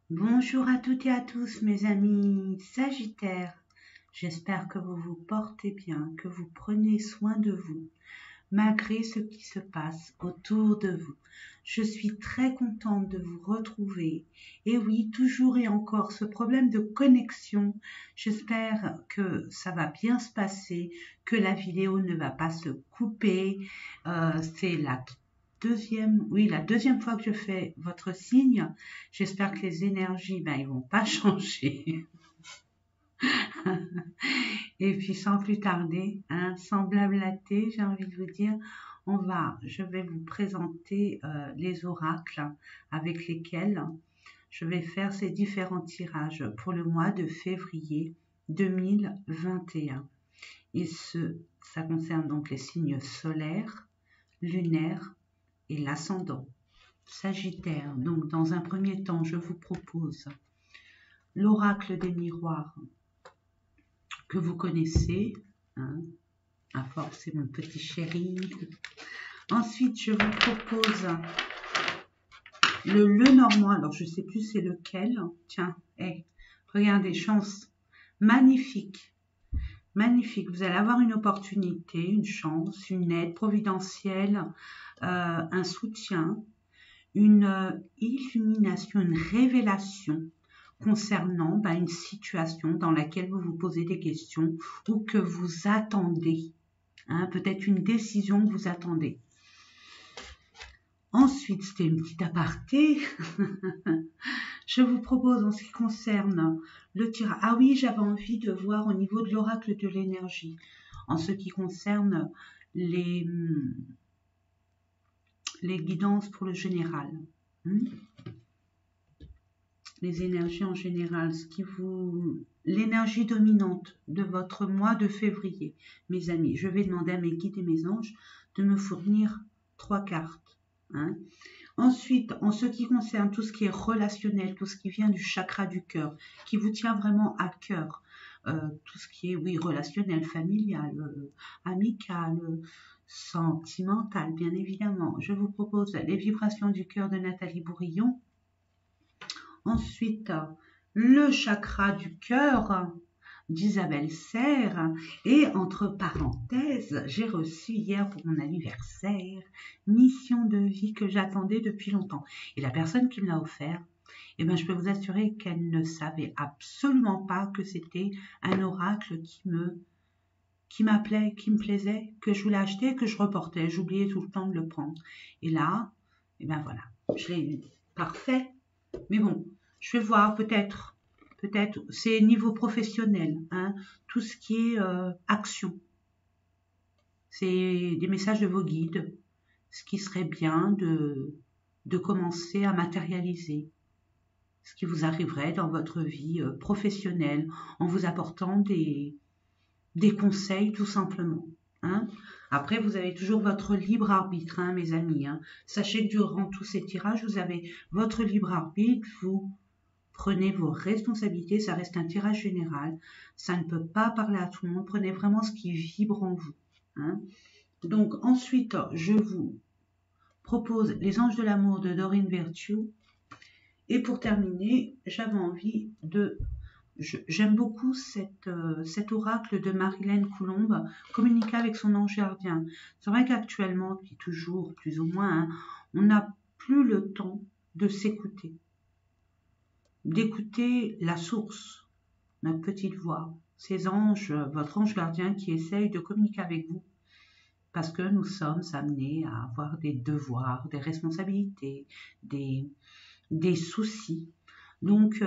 Bonjour à toutes et à tous mes amis Sagittaires. J'espère que vous vous portez bien, que vous prenez soin de vous, malgré ce qui se passe autour de vous. Je suis très contente de vous retrouver. Et oui, toujours et encore ce problème de connexion. J'espère que ça va bien se passer, que la vidéo ne va pas se couper. C'est la deuxième fois que je fais votre signe. J'espère que les énergies, ils vont pas changer. Et puis sans plus tarder, sans blablater, j'ai envie de vous dire, je vais vous présenter les oracles avec lesquels je vais faire ces différents tirages pour le mois de février 2021. Et ça concerne donc les signes solaires, lunaires et l'ascendant. Sagittaire, donc dans un premier temps, je vous propose l'oracle des miroirs que vous connaissez. À force, c'est mon petit chéri. Ensuite, je vous propose le Lenormand. Alors, je ne sais plus c'est lequel. Tiens, regardez, chance. Magnifique. Magnifique. Vous allez avoir une opportunité, une chance, une aide providentielle, un soutien, une illumination, une révélation concernant une situation dans laquelle vous vous posez des questions ou que vous attendez. Peut-être une décision que vous attendez. Ensuite, c'était une petite aparté. Je vous propose en ce qui concerne le tirage. Ah oui, j'avais envie de voir au niveau de l'oracle de l'énergie. En ce qui concerne les guidances pour le général. Les énergies en général, l'énergie dominante de votre mois de février. Mes amis, je vais demander à mes guides et mes anges de me fournir 3 cartes. Ensuite, en ce qui concerne tout ce qui est relationnel, tout ce qui vient du chakra du cœur, qui vous tient vraiment à cœur, tout ce qui est, relationnel, familial, amical, sentimental, bien évidemment. Je vous propose les vibrations du cœur de Nathalie Bourillon. Ensuite, le chakra du cœur d'Isabelle Serre. Et entre parenthèses, j'ai reçu hier pour mon anniversaire mission de vie que j'attendais depuis longtemps. Et la personne qui me l'a offert, je peux vous assurer qu'elle ne savait absolument pas que c'était un oracle qui m'appelait, qui me plaisait, que je voulais acheter, que je reportais. J'oubliais tout le temps de le prendre. Et là, voilà, je l'ai eu. Parfait. Mais bon, je vais voir peut-être, c'est niveau professionnel, tout ce qui est action. C'est des messages de vos guides, ce qui serait bien de commencer à matérialiser ce qui vous arriverait dans votre vie professionnelle en vous apportant des conseils tout simplement. Après, vous avez toujours votre libre arbitre, mes amis. Sachez que durant tous ces tirages, vous avez votre libre arbitre, vous prenez vos responsabilités, ça reste un tirage général, ça ne peut pas parler à tout le monde, prenez vraiment ce qui vibre en vous. Donc ensuite, je vous propose les anges de l'amour de Doreen Virtue. Et pour terminer, j'avais envie de... J'aime beaucoup cet oracle de Marilène Coulombe, communiquer avec son ange gardien. C'est vrai qu'actuellement, depuis toujours, plus ou moins, on n'a plus le temps de s'écouter. D'écouter la source, notre petite voix, ces anges, votre ange gardien qui essaye de communiquer avec vous, parce que nous sommes amenés à avoir des devoirs, des responsabilités, des soucis. Donc,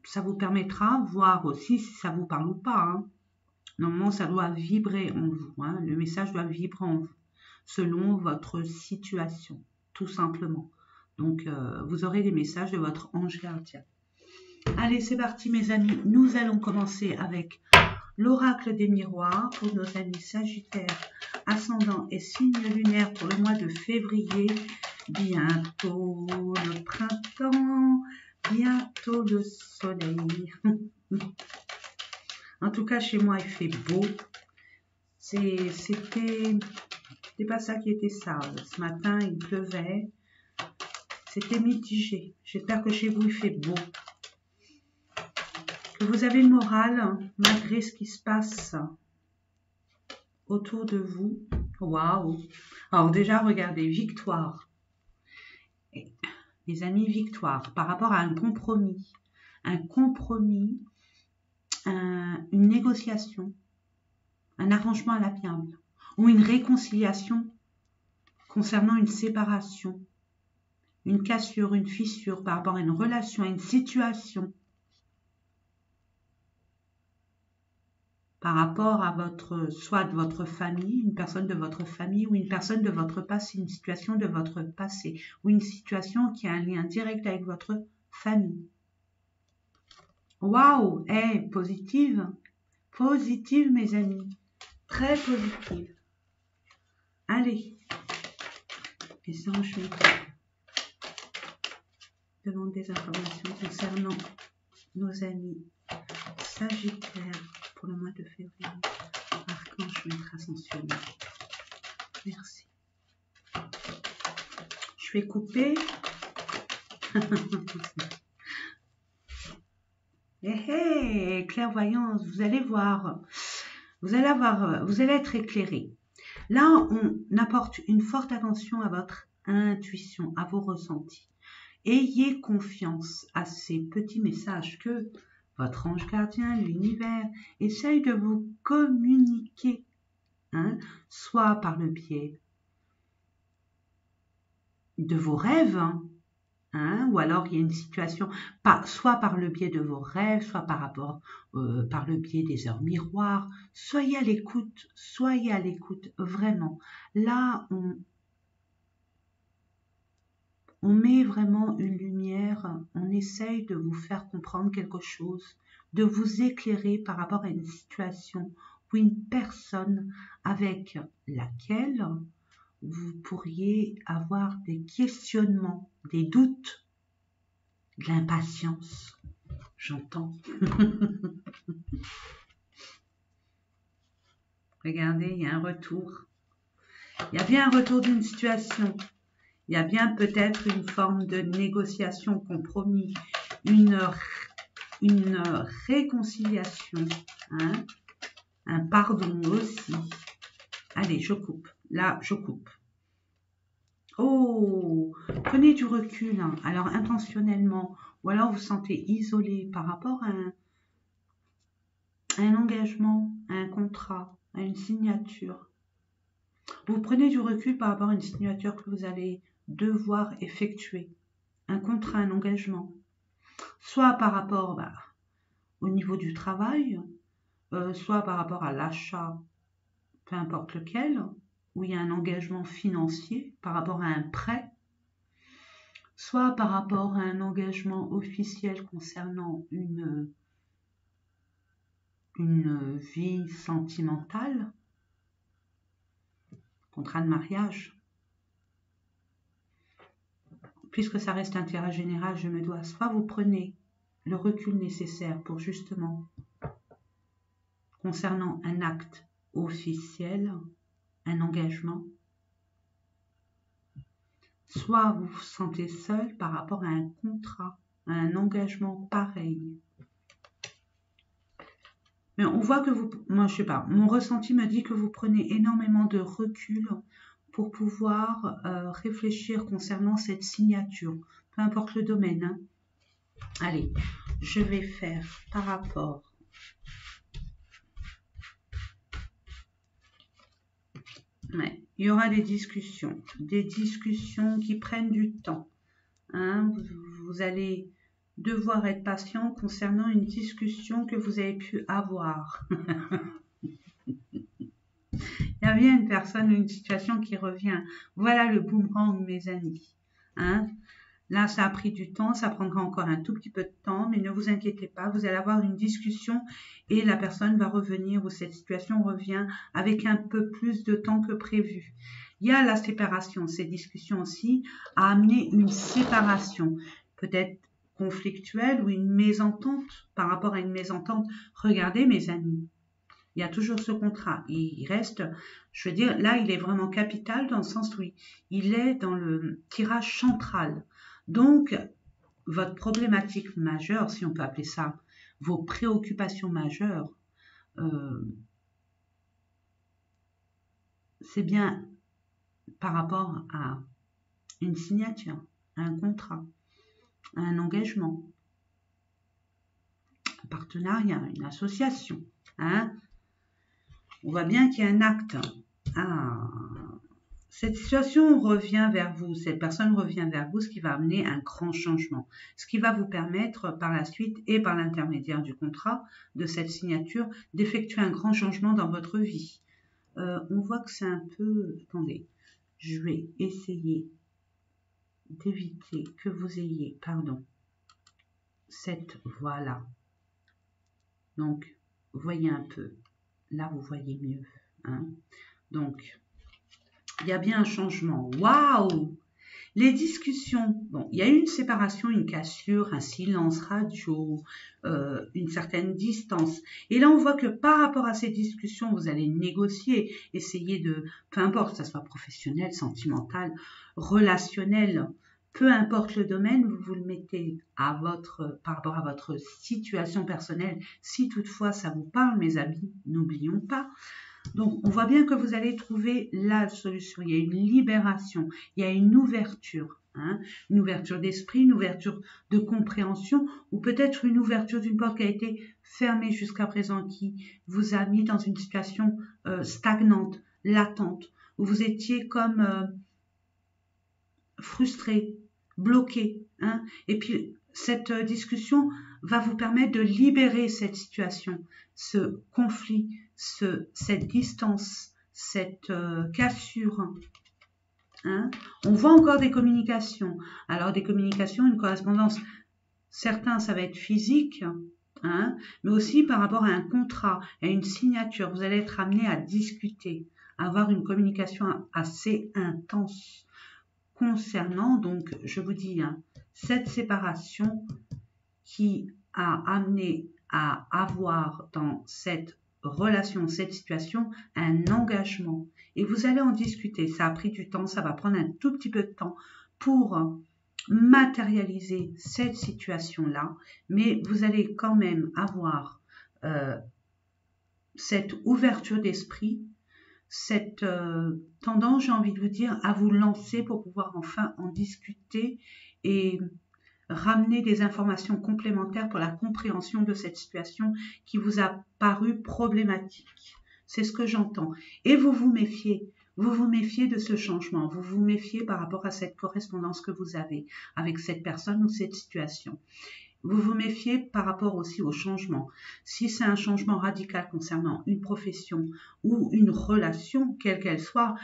ça vous permettra de voir aussi si ça vous parle ou pas. Normalement, ça doit vibrer en vous. Le message doit vibrer en vous, selon votre situation, tout simplement. Donc, vous aurez des messages de votre ange gardien. Allez, c'est parti mes amis, nous allons commencer avec l'oracle des miroirs pour nos amis Sagittaires, ascendant et signe lunaire pour le mois de février. Bientôt le printemps, bientôt le soleil. En tout cas, chez moi, il fait beau. C'était pas ça qui était sale. Ce matin, il pleuvait. c'était mitigé. J'espère que chez vous, il fait beau. Que vous avez le moral, malgré ce qui se passe autour de vous. Waouh! Alors déjà, regardez, victoire. Les amis, victoire par rapport à un compromis. Un compromis, une négociation, un arrangement à l'amiable ou une réconciliation concernant une séparation, une cassure, une fissure par rapport à une relation, à une situation, par rapport à soit de votre famille, une personne de votre famille ou une personne de votre passé, une situation de votre passé ou une situation qui a un lien direct avec votre famille. Waouh, positive, positive mes amis, très positive. Allez, les anges demandent des informations concernant nos amis Sagittaire pour le mois de février. Archange Maître Ascensionné. Merci. Je vais couper. Clairvoyance, vous allez voir. Vous allez être éclairé. Là, on apporte une forte attention à votre intuition, à vos ressentis. Ayez confiance à ces petits messages que votre ange gardien, l'univers, essaye de vous communiquer, soit par le biais de vos rêves, ou alors il y a une situation, soit par le biais de vos rêves, soit par le biais des heures miroirs. Soyez à l'écoute, vraiment. Là, on met vraiment une lumière, on essaye de vous faire comprendre quelque chose, de vous éclairer par rapport à une situation ou une personne avec laquelle vous pourriez avoir des questionnements, des doutes, de l'impatience, j'entends. Regardez, il y a un retour. Il y a bien un retour d'une situation. Il y a bien peut-être une forme de négociation, compromis, une réconciliation, un pardon aussi. Allez, je coupe. Là, je coupe. Oh, prenez du recul. Alors, intentionnellement, ou alors vous sentez isolé par rapport à un engagement, à un contrat, à une signature. Vous prenez du recul par rapport à une signature que vous allez devoir effectuer, un contrat, un engagement, soit par rapport au niveau du travail, soit par rapport à l'achat, peu importe lequel, où il y a un engagement financier par rapport à un prêt, soit par rapport à un engagement officiel concernant une vie sentimentale, contrat de mariage. Puisque ça reste intérêt général, je me dois, soit vous prenez le recul nécessaire pour justement, concernant un acte officiel, un engagement, soit vous vous sentez seul par rapport à un contrat, à un engagement pareil. Mais on voit que moi je sais pas, mon ressenti me dit que vous prenez énormément de recul pour pouvoir réfléchir concernant cette signature, peu importe le domaine. Allez, je vais faire par rapport il y aura des discussions qui prennent du temps. Vous allez devoir être patient concernant une discussion que vous avez pu avoir. Il y a bien une personne ou une situation qui revient. Voilà le boomerang, mes amis. Là, ça a pris du temps, ça prendra encore un tout petit peu de temps, mais ne vous inquiétez pas, vous allez avoir une discussion et la personne va revenir ou cette situation revient avec un peu plus de temps que prévu. Il y a la séparation, ces discussions aussi a amené une séparation, peut-être conflictuelle ou une mésentente par rapport à une mésentente. Regardez mes amis, il y a toujours ce contrat. Il reste, je veux dire, là il est vraiment capital dans le sens où il est dans le tirage central. Donc, votre problématique majeure, si on peut appeler ça, vos préoccupations majeures, c'est bien par rapport à une signature, à un contrat, à un engagement, un partenariat, une association. Hein. On voit bien qu'il y a un acte. Ah. Cette situation revient vers vous, cette personne revient vers vous, ce qui va amener un grand changement, ce qui va vous permettre par la suite et par l'intermédiaire du contrat, de cette signature, d'effectuer un grand changement dans votre vie. On voit que c'est un peu... Attendez, je vais essayer d'éviter que vous ayez, cette voie-là. Donc, voyez un peu. Là, vous voyez mieux. Hein. Donc, il y a bien un changement. Waouh! Les discussions, bon, il y a eu une séparation, une cassure, un silence radio, une certaine distance. Et là, on voit que par rapport à ces discussions, vous allez négocier, essayer de, peu importe, que ce soit professionnel, sentimental, relationnel, peu importe le domaine, vous vous le mettez à par rapport à votre situation personnelle. Si toutefois ça vous parle, mes amis, n'oublions pas. Donc, on voit bien que vous allez trouver la solution. Il y a une libération, il y a une ouverture. Hein, une ouverture d'esprit, une ouverture de compréhension ou peut-être une ouverture d'une porte qui a été fermée jusqu'à présent, qui vous a mis dans une situation stagnante, latente, où vous étiez comme frustré, bloqué. Hein, et puis, cette discussion va vous permettre de libérer cette situation, ce conflit, cette distance, cette cassure. Hein. On voit encore des communications. Alors des communications, une correspondance, certains ça va être physique, hein, mais aussi par rapport à un contrat, à une signature. Vous allez être amené à discuter, à avoir une communication assez intense concernant, donc je vous dis, hein, cette séparation qui a amené à avoir dans cette relation, cette situation, un engagement. Et vous allez en discuter. Ça a pris du temps, ça va prendre un tout petit peu de temps pour matérialiser cette situation-là, mais vous allez quand même avoir cette ouverture d'esprit, cette tendance, j'ai envie de vous dire, à vous lancer pour pouvoir enfin en discuter et ramener des informations complémentaires pour la compréhension de cette situation qui vous a paru problématique. C'est ce que j'entends. Et vous vous méfiez de ce changement, vous vous méfiez par rapport à cette correspondance que vous avez avec cette personne ou cette situation. Vous vous méfiez par rapport aussi au changement. Si c'est un changement radical concernant une profession ou une relation, quelle qu'elle soit,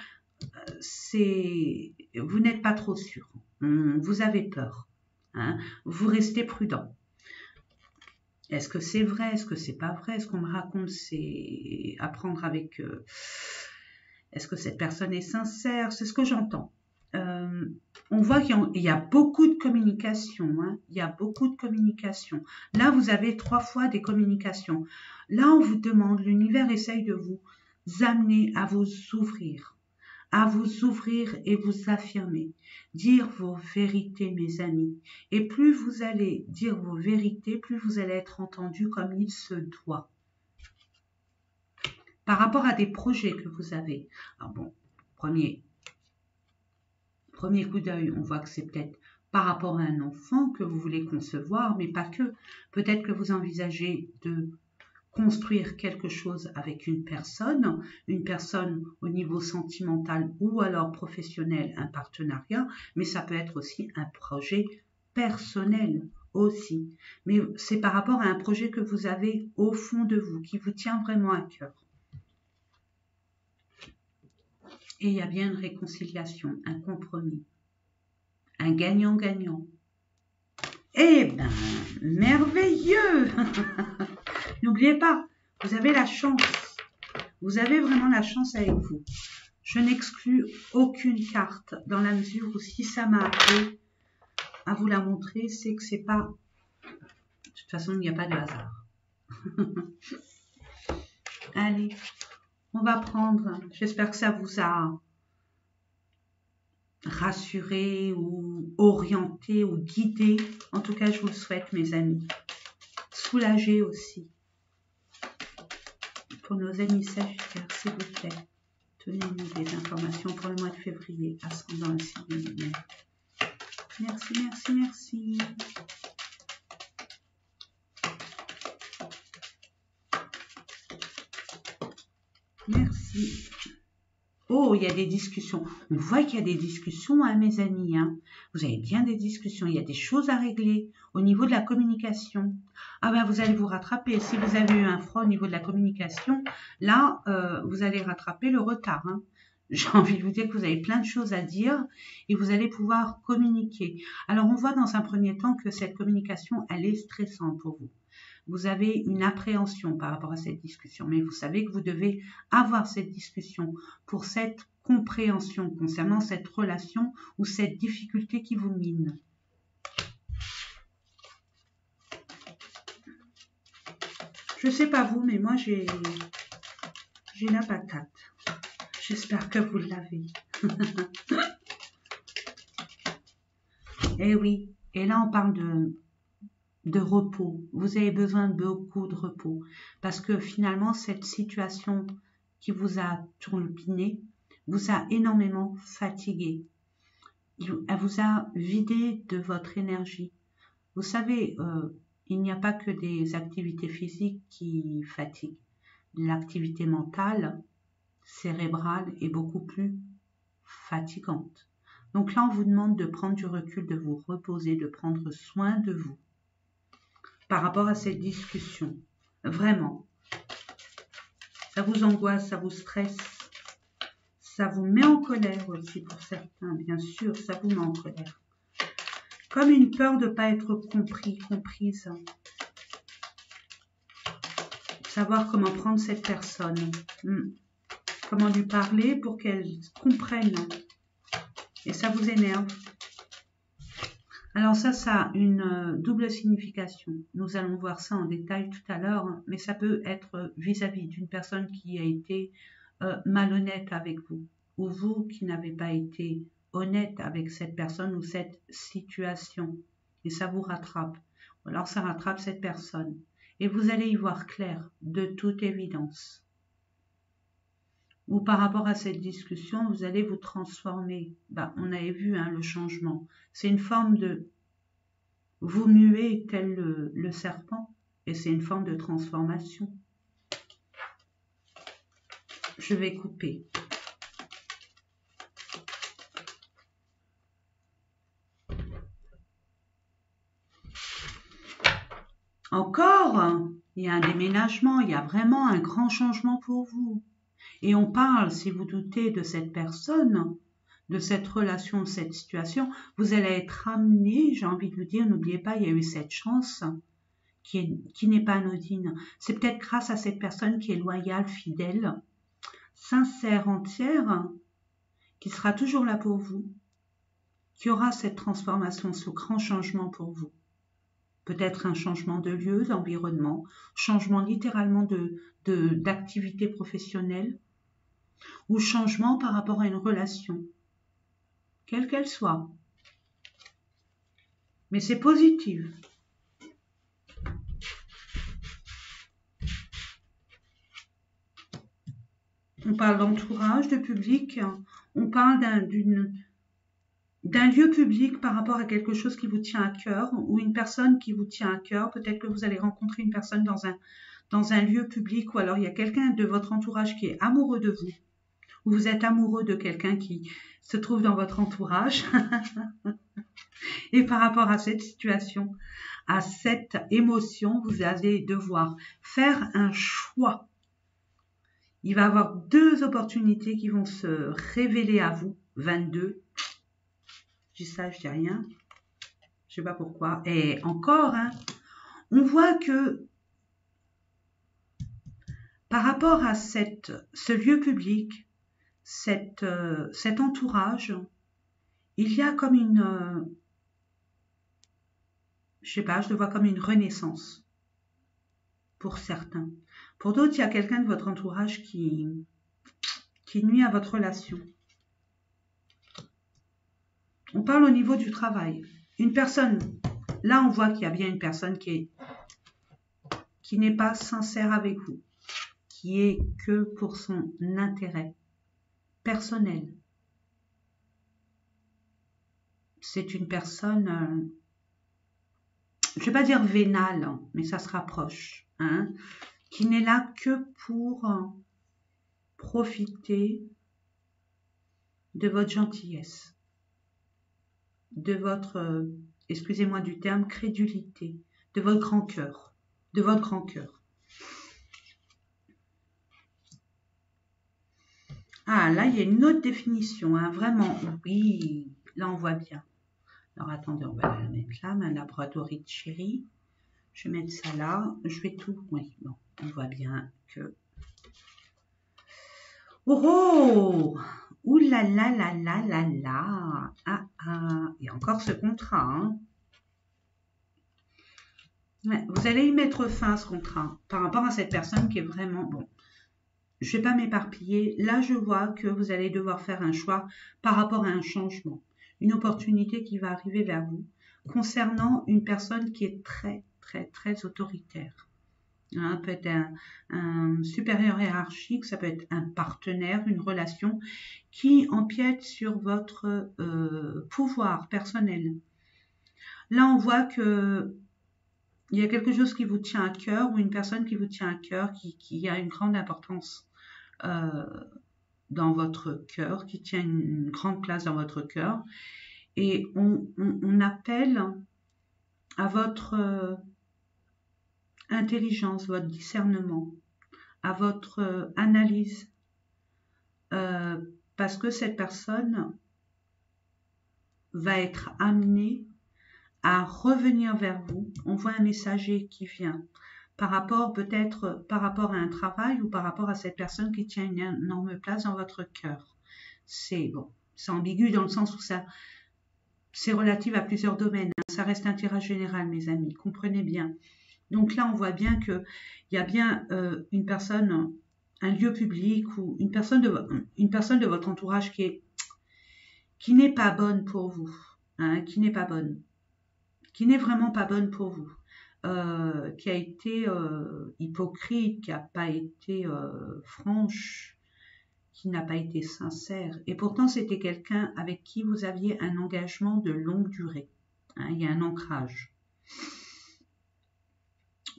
vous n'êtes pas trop sûr. Vous avez peur. Hein, vous restez prudent. Est-ce que c'est vrai? Est-ce que c'est pas vrai? Est-ce qu'on me raconte? C'est à prendre avec... est-ce que cette personne est sincère? C'est ce que j'entends. On voit qu'il y a beaucoup de communication. Hein, il y a beaucoup de communication. Là, vous avez 3 fois des communications. Là, on vous demande, l'univers essaye de vous amener à vous ouvrir. À vous ouvrir et vous affirmer, dire vos vérités, mes amis. Et plus vous allez dire vos vérités, plus vous allez être entendu comme il se doit. Par rapport à des projets que vous avez. Alors bon, premier coup d'œil, on voit que c'est peut-être par rapport à un enfant que vous voulez concevoir, mais pas que. Peut-être que vous envisagez de construire quelque chose avec une personne au niveau sentimental ou alors professionnel, un partenariat, mais ça peut être aussi un projet personnel aussi. Mais c'est par rapport à un projet que vous avez au fond de vous, qui vous tient vraiment à cœur. Et il y a bien une réconciliation, un compromis, un gagnant-gagnant. Eh bien, merveilleux. N'oubliez pas, vous avez la chance. Vous avez vraiment la chance avec vous. Je n'exclus aucune carte dans la mesure où si ça m'a appelé à vous la montrer, c'est que c'est pas... De toute façon, il n'y a pas de hasard. Allez, on va prendre... J'espère que ça vous a rassurer ou orienter ou guider. En tout cas, je vous le souhaite, mes amis. Soulager aussi. Pour nos amis sagittaires, s'il vous plaît, tenez-nous des informations pour le mois de février, ascendant le signe de lumière. Merci, merci, merci. Merci. Oh, il y a des discussions. On voit qu'il y a des discussions, hein, mes amis. Hein. Vous avez bien des discussions. Il y a des choses à régler au niveau de la communication. Ah ben, vous allez vous rattraper. Si vous avez eu un froid au niveau de la communication, là, vous allez rattraper le retard. Hein. J'ai envie de vous dire que vous avez plein de choses à dire et vous allez pouvoir communiquer. Alors, on voit dans un premier temps que cette communication, elle est stressante pour vous. Vous avez une appréhension par rapport à cette discussion, mais vous savez que vous devez avoir cette discussion pour cette compréhension concernant cette relation ou cette difficulté qui vous mine. Je ne sais pas vous, mais moi j'ai la patate. J'espère que vous l'avez. Eh oui, et là on parle de repos. Vous avez besoin de beaucoup de repos parce que finalement cette situation qui vous a turlupiné vous a énormément fatigué. Elle vous a vidé de votre énergie. Vous savez, il n'y a pas que des activités physiques qui fatiguent. L'activité mentale, cérébrale est beaucoup plus fatigante. Donc là, on vous demande de prendre du recul, de vous reposer, de prendre soin de vous par rapport à cette discussion. Vraiment. Ça vous angoisse, ça vous stresse. Ça vous met en colère aussi pour certains, bien sûr, ça vous met en colère. Comme une peur de ne pas être compris, comprise. Savoir comment prendre cette personne. Comment lui parler pour qu'elle comprenne. Et ça vous énerve. Alors ça a une double signification. Nous allons voir ça en détail tout à l'heure, mais ça peut être vis-à-vis d'une personne qui a été malhonnête avec vous, ou vous qui n'avez pas été honnête avec cette personne ou cette situation, et ça vous rattrape. Ou alors ça rattrape cette personne, et vous allez y voir clair, de toute évidence. Ou par rapport à cette discussion, vous allez vous transformer. On avait vu le changement. C'est une forme de vous muer tel le serpent, et c'est une forme de transformation. Je vais couper. Encore, il y a un déménagement, il y a vraiment un grand changement pour vous. Et on parle, si vous doutez de cette personne, de cette relation, de cette situation, vous allez être amené, j'ai envie de vous dire, n'oubliez pas, il y a eu cette chance qui n'est pas anodine. C'est peut-être grâce à cette personne qui est loyale, fidèle, sincère, entière, qui sera toujours là pour vous, qui aura cette transformation, ce grand changement pour vous. Peut-être un changement de lieu, d'environnement, changement littéralement d'activité professionnelle, ou changement par rapport à une relation, quelle qu'elle soit. Mais c'est positif. On parle d'entourage, de public, on parle d'un lieu public par rapport à quelque chose qui vous tient à cœur, ou une personne qui vous tient à cœur. Peut-être que vous allez rencontrer une personne dans un lieu public, ou alors il y a quelqu'un de votre entourage qui est amoureux de vous, ou vous êtes amoureux de quelqu'un qui se trouve dans votre entourage. Et par rapport à cette situation, à cette émotion, vous allez devoir faire un choix. Il va y avoir 2 opportunités qui vont se révéler à vous. 22. Je dis ça, je dis rien. Je sais pas pourquoi. Et encore, on voit que par rapport à ce lieu public, cet entourage, il y a comme une... je sais pas, je le vois comme une renaissance pour certains. Pour d'autres, il y a quelqu'un de votre entourage qui nuit à votre relation. On parle au niveau du travail. Une personne, là on voit qu'il y a bien une personne qui n'est pas sincère avec vous, qui est que pour son intérêt personnel. C'est une personne, je ne vais pas dire vénale, hein, mais ça se rapproche, hein, qui n'est là que pour profiter de votre gentillesse, de votre, excusez-moi du terme, crédulité, de votre grand cœur, de votre grand cœur. Ah, là, il y a une autre définition, hein, vraiment, oui, là, on voit bien. Alors, attendez, on va la mettre là, ma labradorite chérie. Je vais mettre ça là, je vais tout, oui, bon, on voit bien que... Oh, oh, ouh là là là là là là, ah, ah, il y a encore ce contrat, hein. Ouais, vous allez y mettre fin à ce contrat par rapport à cette personne qui est vraiment, bon, je ne vais pas m'éparpiller. Là, je vois que vous allez devoir faire un choix par rapport à un changement, une opportunité qui va arriver vers vous concernant une personne qui est très, très, très autoritaire. Hein, peut être un supérieur hiérarchique, ça peut être un partenaire, une relation qui empiète sur votre pouvoir personnel. Là, on voit que il y a quelque chose qui vous tient à cœur ou une personne qui vous tient à cœur, qui a une grande importance dans votre cœur, qui tient une grande place dans votre cœur. Et on appelle à votre intelligence, votre discernement, à votre analyse, parce que cette personne va être amenée à revenir vers vous. On voit un messager qui vient par rapport peut-être par rapport à un travail ou par rapport à cette personne qui tient une énorme place dans votre cœur. C'est bon, c'est ambigu dans le sens où ça c'est relatif à plusieurs domaines. Ça reste un tirage général, mes amis, comprenez bien. Donc là, on voit bien qu'il y a bien une personne, un lieu public ou une personne de votre entourage qui n'est pas bonne pour vous, hein, qui n'est pas bonne, qui n'est vraiment pas bonne pour vous, qui a été hypocrite, qui n'a pas été franche, qui n'a pas été sincère. Et pourtant, c'était quelqu'un avec qui vous aviez un engagement de longue durée. Hein, il y a un ancrage.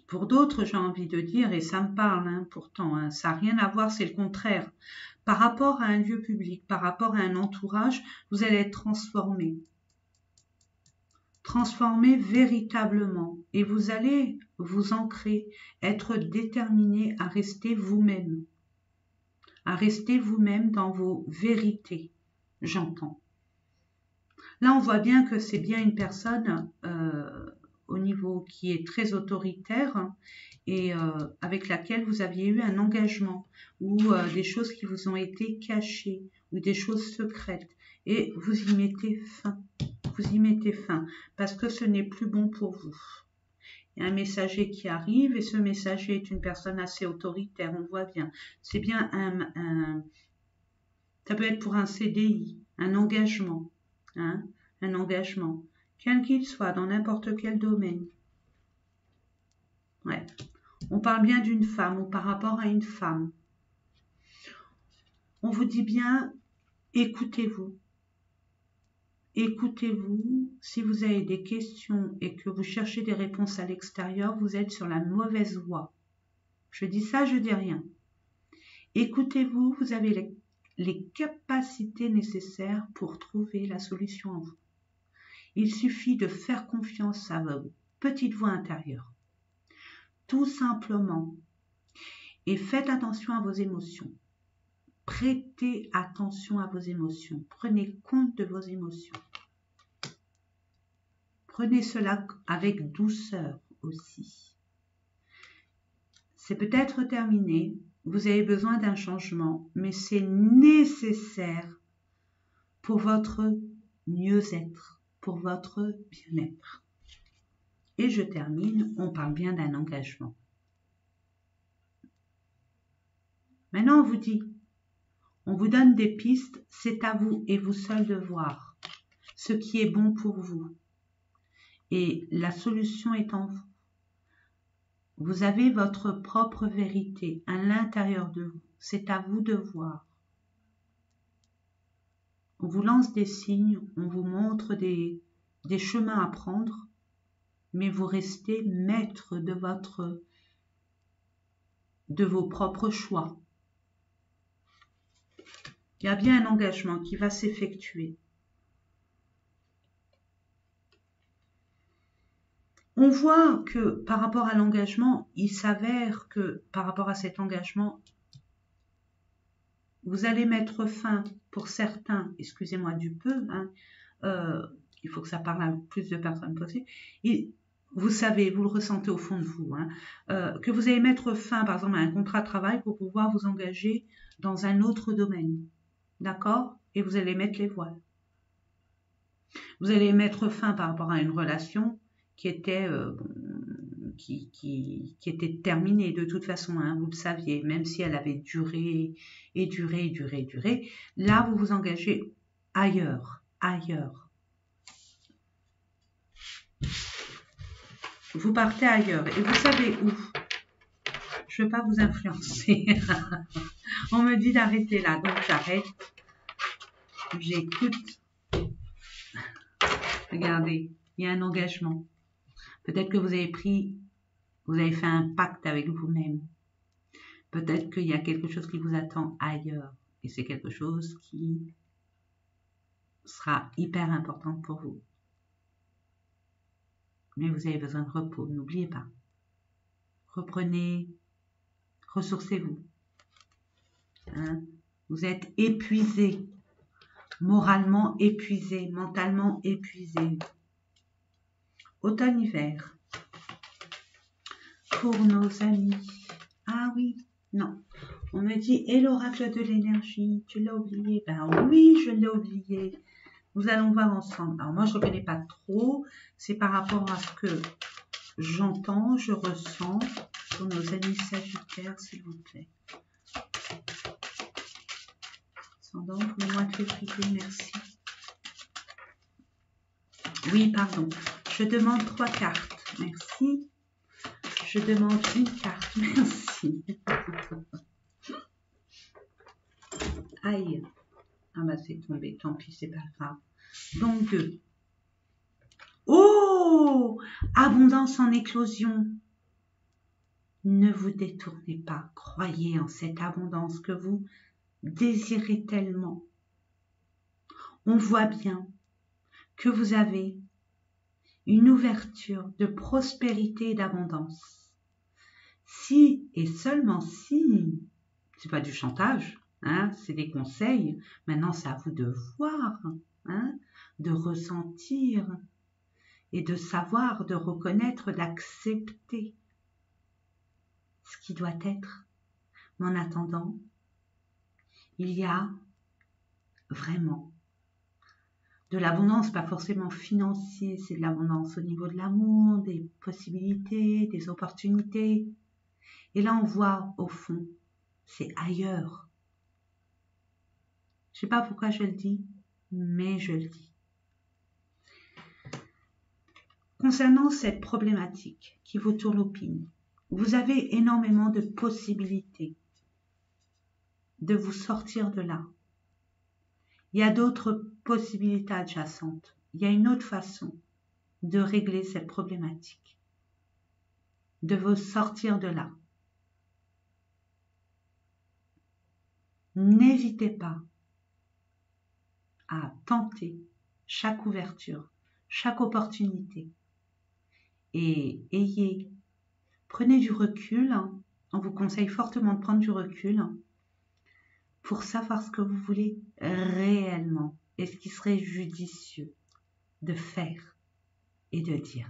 Pour d'autres, j'ai envie de dire, et ça me parle hein, pourtant, hein, ça n'a rien à voir, c'est le contraire. Par rapport à un lieu public, par rapport à un entourage, vous allez être transformé. Transformé véritablement. Et vous allez vous ancrer, être déterminé à rester vous-même. À rester vous-même dans vos vérités, j'entends. Là, on voit bien que c'est bien une personne au niveau qui est très autoritaire hein, et avec laquelle vous aviez eu un engagement ou des choses qui vous ont été cachées ou des choses secrètes et vous y mettez fin. Vous y mettez fin parce que ce n'est plus bon pour vous. Il y a un messager qui arrive et ce messager est une personne assez autoritaire, on voit bien. C'est bien ça peut être pour un CDI, un engagement, hein, un engagement, quel qu'il soit, dans n'importe quel domaine. Ouais. On parle bien d'une femme ou par rapport à une femme. On vous dit bien, écoutez-vous. Écoutez-vous, si vous avez des questions et que vous cherchez des réponses à l'extérieur, vous êtes sur la mauvaise voie. Je dis ça, je dis rien. Écoutez-vous, vous avez les capacités nécessaires pour trouver la solution en vous. Il suffit de faire confiance à vos petites voix intérieures. Tout simplement. Et faites attention à vos émotions. Prêtez attention à vos émotions. Prenez compte de vos émotions. Prenez cela avec douceur aussi. C'est peut-être terminé, vous avez besoin d'un changement, mais c'est nécessaire pour votre mieux-être, pour votre bien-être. Et je termine, on parle bien d'un engagement. Maintenant, on vous dit, on vous donne des pistes, c'est à vous et vous seul de voir. ce qui est bon pour vous. Et la solution est en vous. Vous avez votre propre vérité à l'intérieur de vous. C'est à vous de voir. On vous lance des signes, on vous montre des chemins à prendre, mais vous restez maître de vos propres choix. Il y a bien un engagement qui va s'effectuer. On voit que par rapport à l'engagement, il s'avère que par rapport à cet engagement, vous allez mettre fin, pour certains, excusez-moi du peu, il faut que ça parle à plus de personnes possible, et vous savez, vous le ressentez au fond de vous, que vous allez mettre fin, par exemple, à un contrat de travail pour pouvoir vous engager dans un autre domaine, d'accord? Et vous allez mettre les voiles. Vous allez mettre fin par rapport à une relation qui était, qui était terminée de toute façon, vous le saviez, même si elle avait duré et duré et duré et duré. Là, vous vous engagez ailleurs, ailleurs. Vous partez ailleurs et vous savez où. Je ne veux pas vous influencer. On me dit d'arrêter là, donc j'arrête. J'écoute. Regardez, il y a un engagement. Peut-être que vous avez fait un pacte avec vous-même. Peut-être qu'il y a quelque chose qui vous attend ailleurs. Et c'est quelque chose qui sera hyper important pour vous. Mais vous avez besoin de repos, n'oubliez pas. Reprenez, ressourcez-vous. Vous êtes épuisé, moralement épuisé, mentalement épuisé. Automne-hiver. Pour nos amis. Ah oui, non. On me dit, et l'oracle de l'énergie, tu l'as oublié? Ben oui, je l'ai oublié. Nous allons voir ensemble. Alors moi, je ne connais pas trop. C'est par rapport à ce que j'entends, je ressens pour nos amis sagittaires, s'il vous plaît. Ascendant pour le mois de février, merci. Oui, pardon. Je demande 3 cartes. Merci. Je demande une carte. Merci. Aïe. Ah bah c'est tombé. Tant pis, c'est pas grave. Donc 2. Oh! Abondance en éclosion. Ne vous détournez pas. Croyez en cette abondance que vous désirez tellement. On voit bien que vous avez une ouverture de prospérité et d'abondance. Si et seulement si, c'est pas du chantage, c'est des conseils. Maintenant, c'est à vous de voir, de ressentir et de savoir, de reconnaître, d'accepter ce qui doit être. Mais en attendant, il y a vraiment de l'abondance, pas forcément financière, c'est de l'abondance au niveau de l'amour, des possibilités, des opportunités. Et là, on voit au fond, c'est ailleurs. Je ne sais pas pourquoi je le dis, mais je le dis. Concernant cette problématique qui vous turlupine, vous avez énormément de possibilités de vous sortir de là. Il y a d'autres possibilités adjacentes. Il y a une autre façon de régler cette problématique, de vous sortir de là. N'hésitez pas à tenter chaque ouverture, chaque opportunité. Et prenez du recul, on vous conseille fortement de prendre du recul pour savoir ce que vous voulez réellement et ce qui serait judicieux de faire et de dire.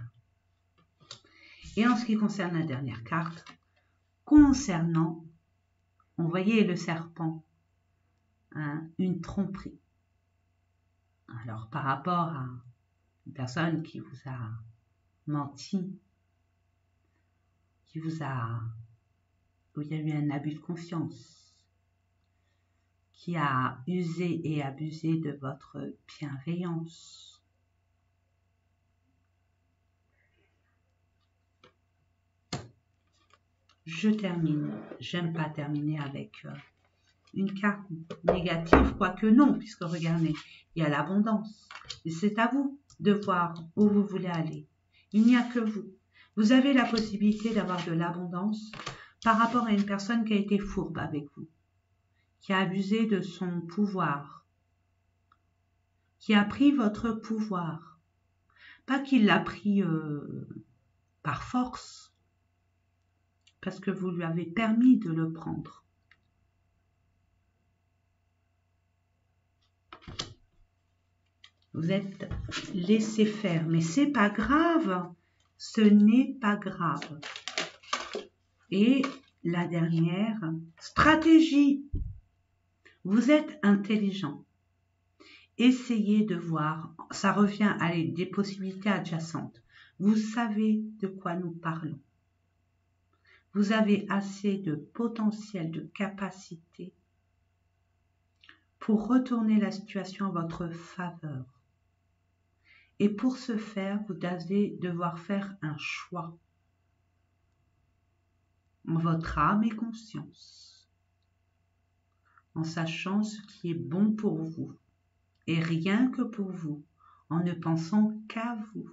Et en ce qui concerne la dernière carte, concernant, on voyait le serpent, une tromperie. Alors par rapport à une personne qui vous a menti, où il y a eu un abus de confiance, qui a usé et abusé de votre bienveillance, je termine. J'aime pas terminer avec une carte négative, quoique non, puisque regardez, il y a l'abondance. Et c'est à vous de voir où vous voulez aller. Il n'y a que vous. Vous avez la possibilité d'avoir de l'abondance par rapport à une personne qui a été fourbe avec vous, qui a abusé de son pouvoir, qui a pris votre pouvoir. Pas qu'il l'a pris par force, parce que vous lui avez permis de le prendre. Vous êtes laissé faire, mais c'est pas grave, ce n'est pas grave. Et la dernière, stratégie. Vous êtes intelligent. Essayez de voir, ça revient à des possibilités adjacentes. Vous savez de quoi nous parlons. Vous avez assez de potentiel, de capacité pour retourner la situation en votre faveur. Et pour ce faire, vous allez devoir faire un choix en votre âme et conscience, en sachant ce qui est bon pour vous, et rien que pour vous, en ne pensant qu'à vous.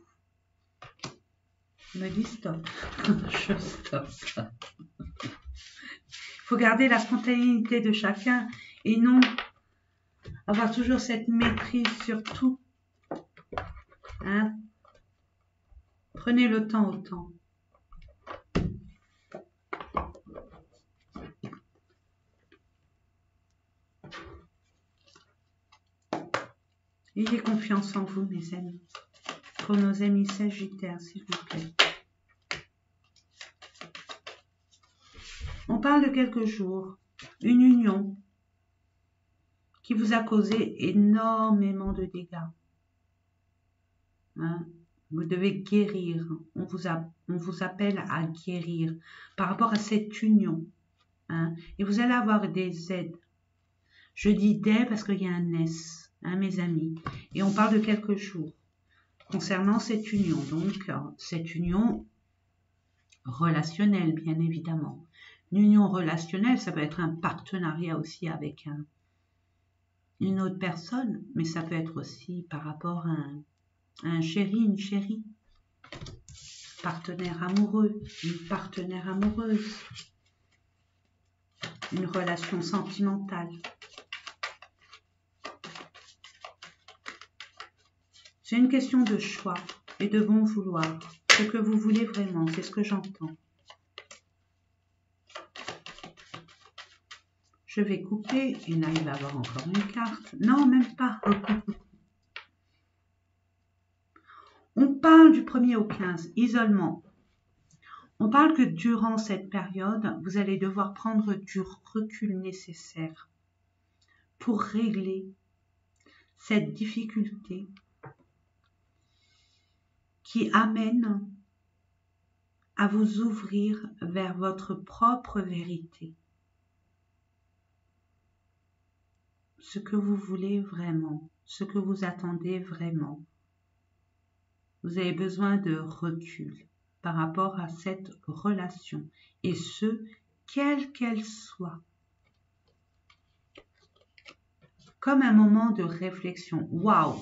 Je me dis stop, je stoppe. Il faut garder la spontanéité de chacun et non avoir toujours cette maîtrise sur tout. Hein? Prenez le temps au temps. Ayez confiance en vous, mes amis. Pour nos amis sagittaires, s'il vous plaît. On parle de quelques jours, une union qui vous a causé énormément de dégâts. Hein? Vous devez guérir. On vous appelle à guérir par rapport à cette union. Hein? Et vous allez avoir des aides. Je dis des parce qu'il y a un S, hein, mes amis. Et on parle de quelques jours concernant cette union. Donc, cette union relationnelle, bien évidemment. Une union relationnelle, ça peut être un partenariat aussi avec une autre personne, mais ça peut être aussi par rapport à un chéri, une chérie, partenaire amoureux, une partenaire amoureuse, une relation sentimentale. C'est une question de choix et de bon vouloir. Ce que vous voulez vraiment, c'est ce que j'entends. Je vais couper et là il va y avoir encore une carte. Non, même pas. On parle du 1er au 15, isolement. On parle que durant cette période, vous allez devoir prendre du recul nécessaire pour régler cette difficulté qui amène à vous ouvrir vers votre propre vérité. Ce que vous voulez vraiment, ce que vous attendez vraiment. Vous avez besoin de recul par rapport à cette relation, et ce, quelle qu'elle soit. Comme un moment de réflexion. Waouh!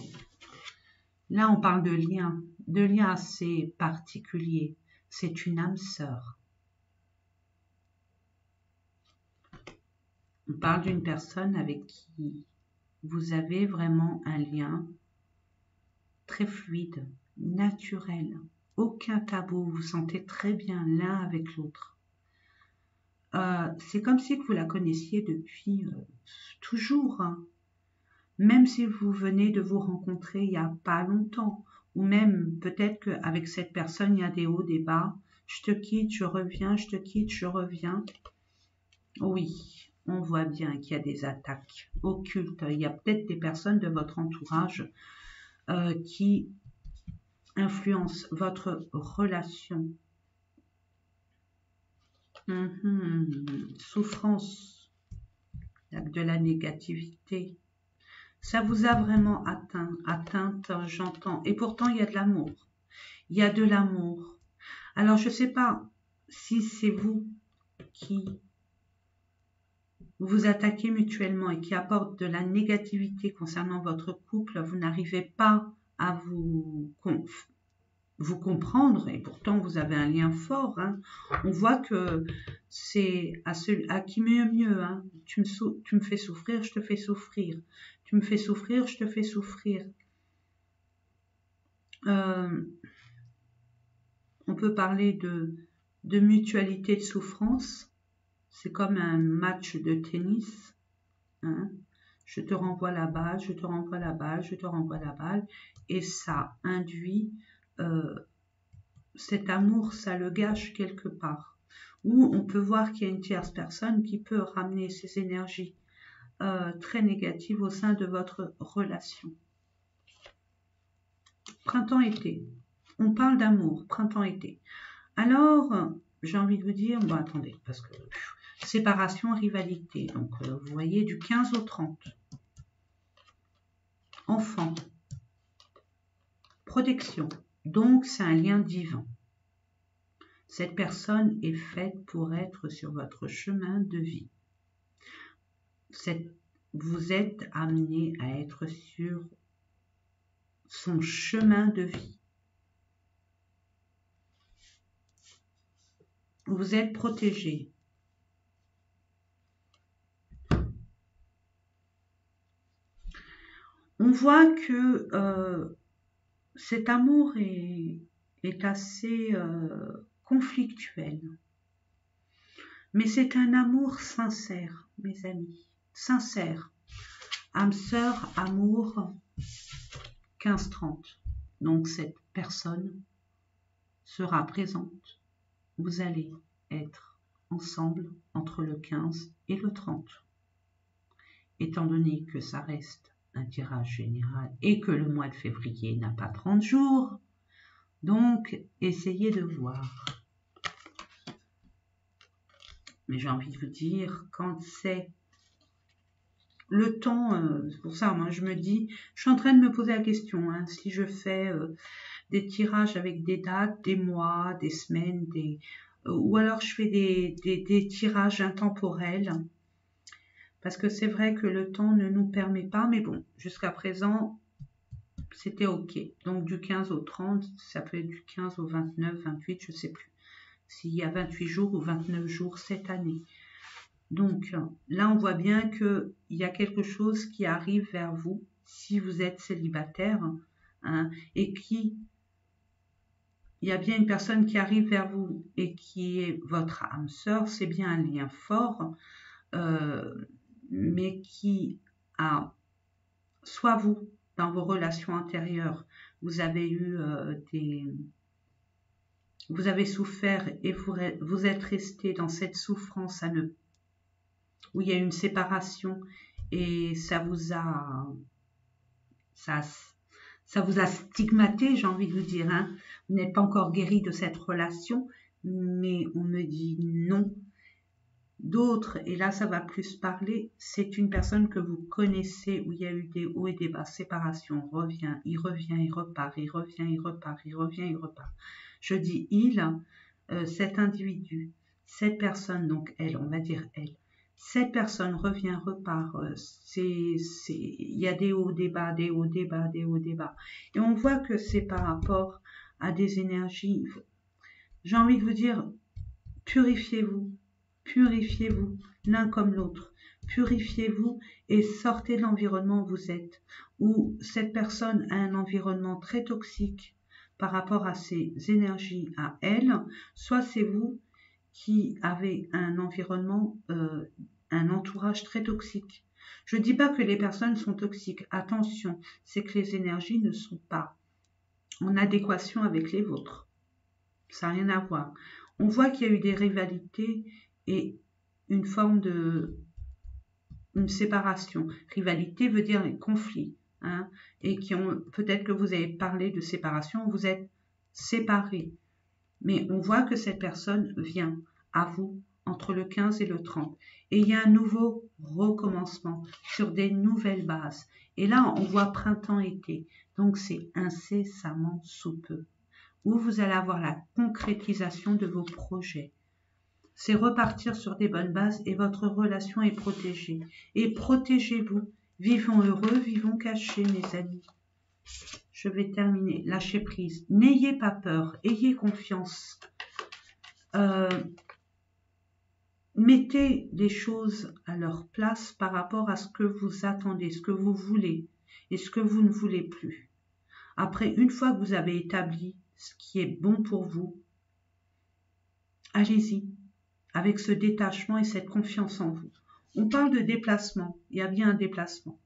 Là, on parle de lien assez particulier. C'est une âme sœur. On parle d'une personne avec qui vous avez vraiment un lien très fluide, naturel. Aucun tabou, vous vous sentez très bien l'un avec l'autre. C'est comme si vous la connaissiez depuis toujours. Hein. Même si vous venez de vous rencontrer il n'y a pas longtemps. Ou même peut-être qu'avec cette personne, il y a des hauts, des bas. Je te quitte, je reviens, je te quitte, je reviens. Oui, on voit bien qu'il y a des attaques occultes. Il y a peut-être des personnes de votre entourage qui influencent votre relation. Souffrance, de la négativité. Ça vous a vraiment atteinte, j'entends. Et pourtant, il y a de l'amour. Il y a de l'amour. Alors, je ne sais pas si c'est vous qui vous attaquez mutuellement et qui apportent de la négativité concernant votre couple, vous n'arrivez pas à vous comprendre, et pourtant vous avez un lien fort, hein. On voit que c'est à qui mieux, hein. Tu me fais souffrir, je te fais souffrir. Tu me fais souffrir, je te fais souffrir. On peut parler de mutualité de souffrance. C'est comme un match de tennis, hein. Je te renvoie la balle, je te renvoie la balle, je te renvoie la balle, et ça induit cet amour, ça le gâche quelque part. Ou on peut voir qu'il y a une tierce personne qui peut ramener ces énergies très négatives au sein de votre relation. Printemps-été. On parle d'amour, printemps-été. Alors, j'ai envie de vous dire, bon attendez, parce que séparation, rivalité. Donc, vous voyez, du 15 au 30. Enfant. Protection. Donc, c'est un lien divin. Cette personne est faite pour être sur votre chemin de vie. Vous êtes amené à être sur son chemin de vie. Vous êtes protégé. On voit que cet amour est assez conflictuel. Mais c'est un amour sincère, mes amis. Sincère. Âme sœur, amour, 15-30. Donc cette personne sera présente. Vous allez être ensemble entre le 15 et le 30. Étant donné que ça reste un tirage général et que le mois de février n'a pas 30 jours, donc essayez de voir. Mais j'ai envie de vous dire, quand c'est le temps, c'est pour ça, moi je me dis, je suis en train de me poser la question, hein, si je fais des tirages avec des dates, des mois, des semaines, ou alors je fais des tirages intemporels, parce que c'est vrai que le temps ne nous permet pas, mais bon, jusqu'à présent, c'était ok. Donc du 15 au 30, ça peut être du 15 au 29, 28, je ne sais plus. S'il y a 28 jours ou 29 jours cette année. Donc là, on voit bien qu'il y a quelque chose qui arrive vers vous, si vous êtes célibataire, hein, et il y a bien une personne qui arrive vers vous et qui est votre âme sœur, c'est bien un lien fort, mais qui a, soit vous, dans vos relations antérieures, vous avez eu vous avez souffert et vous êtes resté dans cette souffrance où il y a eu une séparation et ça vous a stigmaté, j'ai envie de vous dire, hein. Vous n'êtes pas encore guéri de cette relation, mais on me dit non. D'autres, et là ça va plus parler, c'est une personne que vous connaissez où il y a eu des hauts et des bas, séparation, il repart, il revient, il repart, il revient, il repart. Je dis cet individu, cette personne, donc elle, on va dire elle, cette personne revient, repart, il y a des hauts, des bas, des hauts, des bas, des hauts, des bas. Et on voit que c'est par rapport à des énergies. J'ai envie de vous dire, purifiez-vous l'un comme l'autre. Purifiez-vous et sortez de l'environnement où vous êtes, où cette personne a un environnement très toxique par rapport à ses énergies à elle, soit c'est vous qui avez un environnement, un entourage très toxique. Je ne dis pas que les personnes sont toxiques, attention, c'est que les énergies ne sont pas en adéquation avec les vôtres. Ça n'a rien à voir. On voit qu'il y a eu des rivalités et une forme une séparation. Rivalité veut dire un conflit, hein, et peut-être que vous avez parlé de séparation, vous êtes séparés. Mais on voit que cette personne vient à vous entre le 15 et le 30. Et il y a un nouveau recommencement sur des nouvelles bases. Et là, on voit printemps-été. Donc, c'est incessamment sous peu. Où vous allez avoir la concrétisation de vos projets. c'est repartir sur des bonnes bases et votre relation est protégée. Et protégez-vous. Vivons heureux, vivons cachés, mes amis. Je vais terminer. Lâchez prise. N'ayez pas peur. Ayez confiance. Mettez les choses à leur place par rapport à ce que vous attendez, ce que vous voulez et ce que vous ne voulez plus. Après, une fois que vous avez établi ce qui est bon pour vous, allez-y, avec ce détachement et cette confiance en vous. On parle de déplacement, il y a bien un déplacement.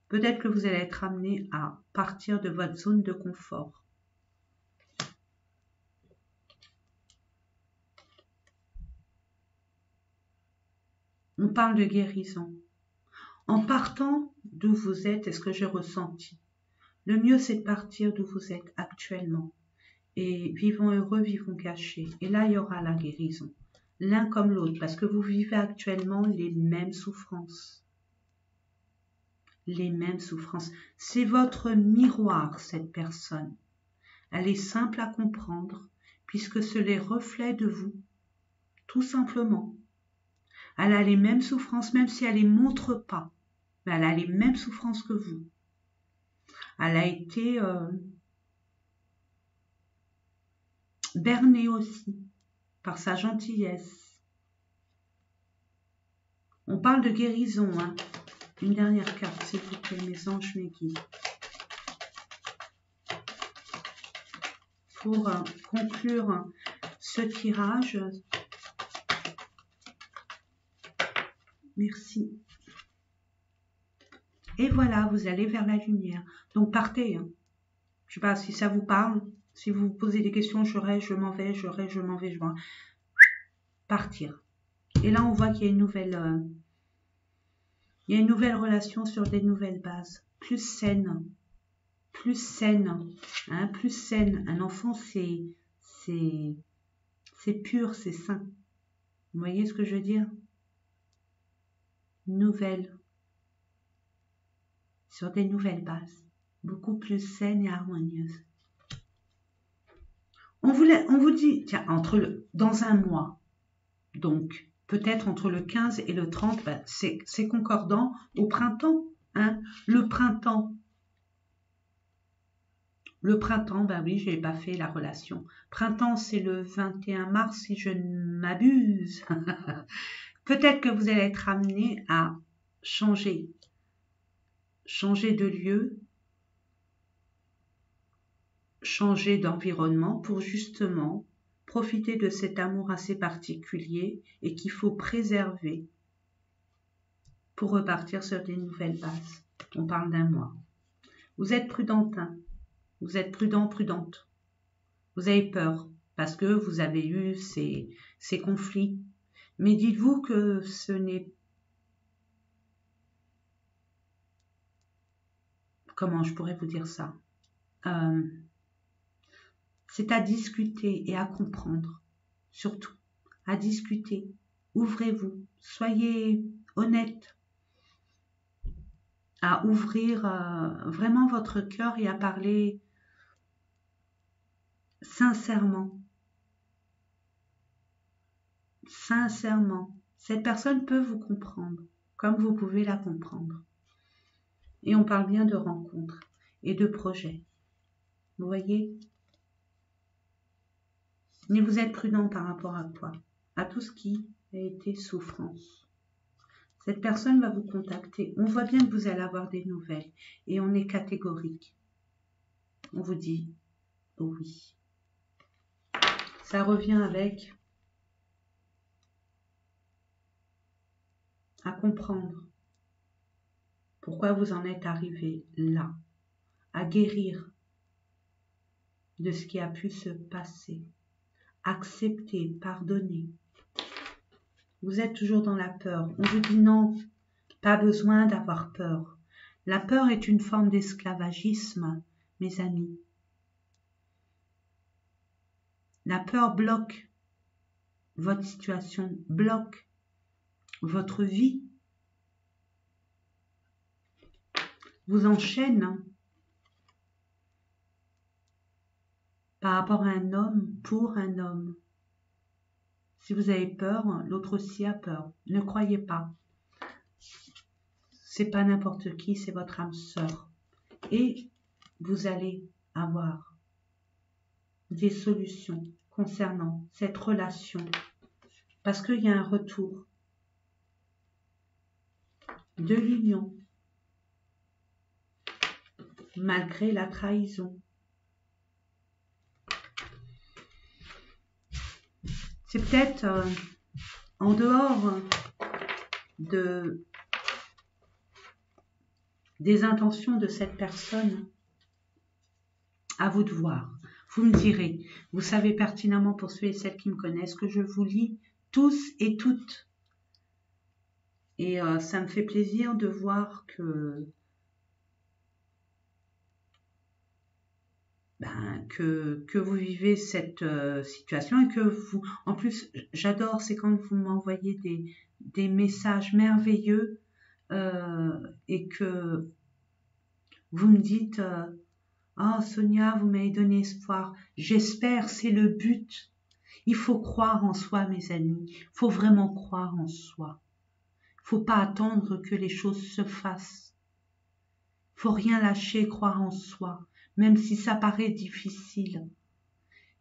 Peut-être que vous allez être amené à partir de votre zone de confort. On parle de guérison. En partant d'où vous êtes, est-ce que j'ai ressenti? Le mieux, c'est de partir d'où vous êtes actuellement. Et vivons heureux, vivons cachés. Et là, il y aura la guérison. L'un comme l'autre, parce que vous vivez actuellement les mêmes souffrances. Les mêmes souffrances. C'est votre miroir, cette personne. Elle est simple à comprendre, puisque c'est les reflets de vous, tout simplement. Elle a les mêmes souffrances, même si elle ne les montre pas. Mais elle a les mêmes souffrances que vous. Elle a été bernée aussi par sa gentillesse. On parle de guérison, hein. Une dernière carte, s'il vous plaît, mes anges, mes guides. Pour conclure ce tirage, merci. Et voilà, vous allez vers la lumière. Donc partez. Hein. Je ne sais pas si ça vous parle. Si vous vous posez des questions, je m'en vais, je m'en vais, je m'en vais. Partir. Et là, on voit qu'il y a une nouvelle relation sur des nouvelles bases. Plus saine. Plus saine. Hein, plus saine. Un enfant, c'est pur, c'est sain. Vous voyez ce que je veux dire? Nouvelle. Sur des nouvelles bases. Beaucoup plus saines et harmonieuses. On vous dit, tiens, dans un mois, donc peut-être entre le 15 et le 30, ben, c'est concordant au printemps. Hein, le printemps, ben oui, je n'ai pas fait la relation. Printemps, c'est le 21 mars, si je ne m'abuse. Peut-être que vous allez être amené à changer de lieu, changer d'environnement pour justement profiter de cet amour assez particulier et qu'il faut préserver pour repartir sur des nouvelles bases. On parle d'un mois. Vous êtes prudentin, vous êtes prudent, prudente. Vous avez peur parce que vous avez eu ces conflits. Mais dites-vous que ce n'est... Comment je pourrais vous dire ça? C'est à discuter et à comprendre, surtout, à discuter. Ouvrez-vous, soyez honnête, à ouvrir vraiment votre cœur et à parler sincèrement. Sincèrement, cette personne peut vous comprendre, comme vous pouvez la comprendre. Et on parle bien de rencontres et de projets. Vous voyez? Mais vous êtes prudent par rapport à quoi? À tout ce qui a été souffrance. Cette personne va vous contacter. On voit bien que vous allez avoir des nouvelles. Et on est catégorique. On vous dit oui. Ça revient avec à comprendre pourquoi vous en êtes arrivé là. À guérir de ce qui a pu se passer. Accepter, pardonner. Vous êtes toujours dans la peur. On vous dit non, pas besoin d'avoir peur. La peur est une forme d'esclavagisme, mes amis. La peur bloque votre situation, bloque votre vie, vous enchaîne par rapport à un homme, pour un homme. Si vous avez peur, l'autre aussi a peur. Ne croyez pas. C'est pas n'importe qui, c'est votre âme sœur. Et vous allez avoir des solutions concernant cette relation. Parce qu'il y a un retour de l'union, malgré la trahison. C'est peut-être en dehors des intentions de cette personne. À vous de voir. Vous me direz, vous savez pertinemment pour ceux et celles qui me connaissent que je vous lis tous et toutes. Et ça me fait plaisir de voir que vous vivez cette situation et que vous, en plus, j'adore, c'est quand vous m'envoyez des messages merveilleux et que vous me dites oh Sonia, vous m'avez donné espoir. J'espère, c'est le but. Il faut croire en soi, mes amis. Il faut vraiment croire en soi. Il ne faut pas attendre que les choses se fassent. Il ne faut rien lâcher, croire en soi, même si ça paraît difficile.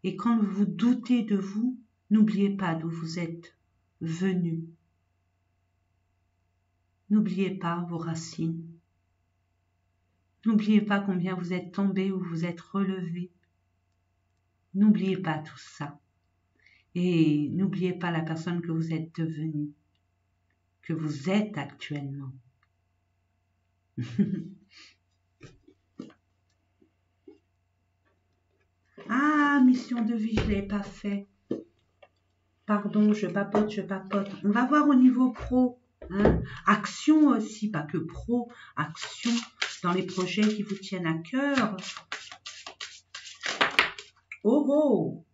Et quand vous doutez de vous, n'oubliez pas d'où vous êtes venu. N'oubliez pas vos racines. N'oubliez pas combien vous êtes tombé ou vous êtes relevé. N'oubliez pas tout ça. Et n'oubliez pas la personne que vous êtes devenue, que vous êtes actuellement. Ah, mission de vie, je ne l'ai pas fait. Pardon, je papote, je papote. On va voir au niveau pro. Hein. Action aussi, pas que pro. Action dans les projets qui vous tiennent à cœur. Oh oh!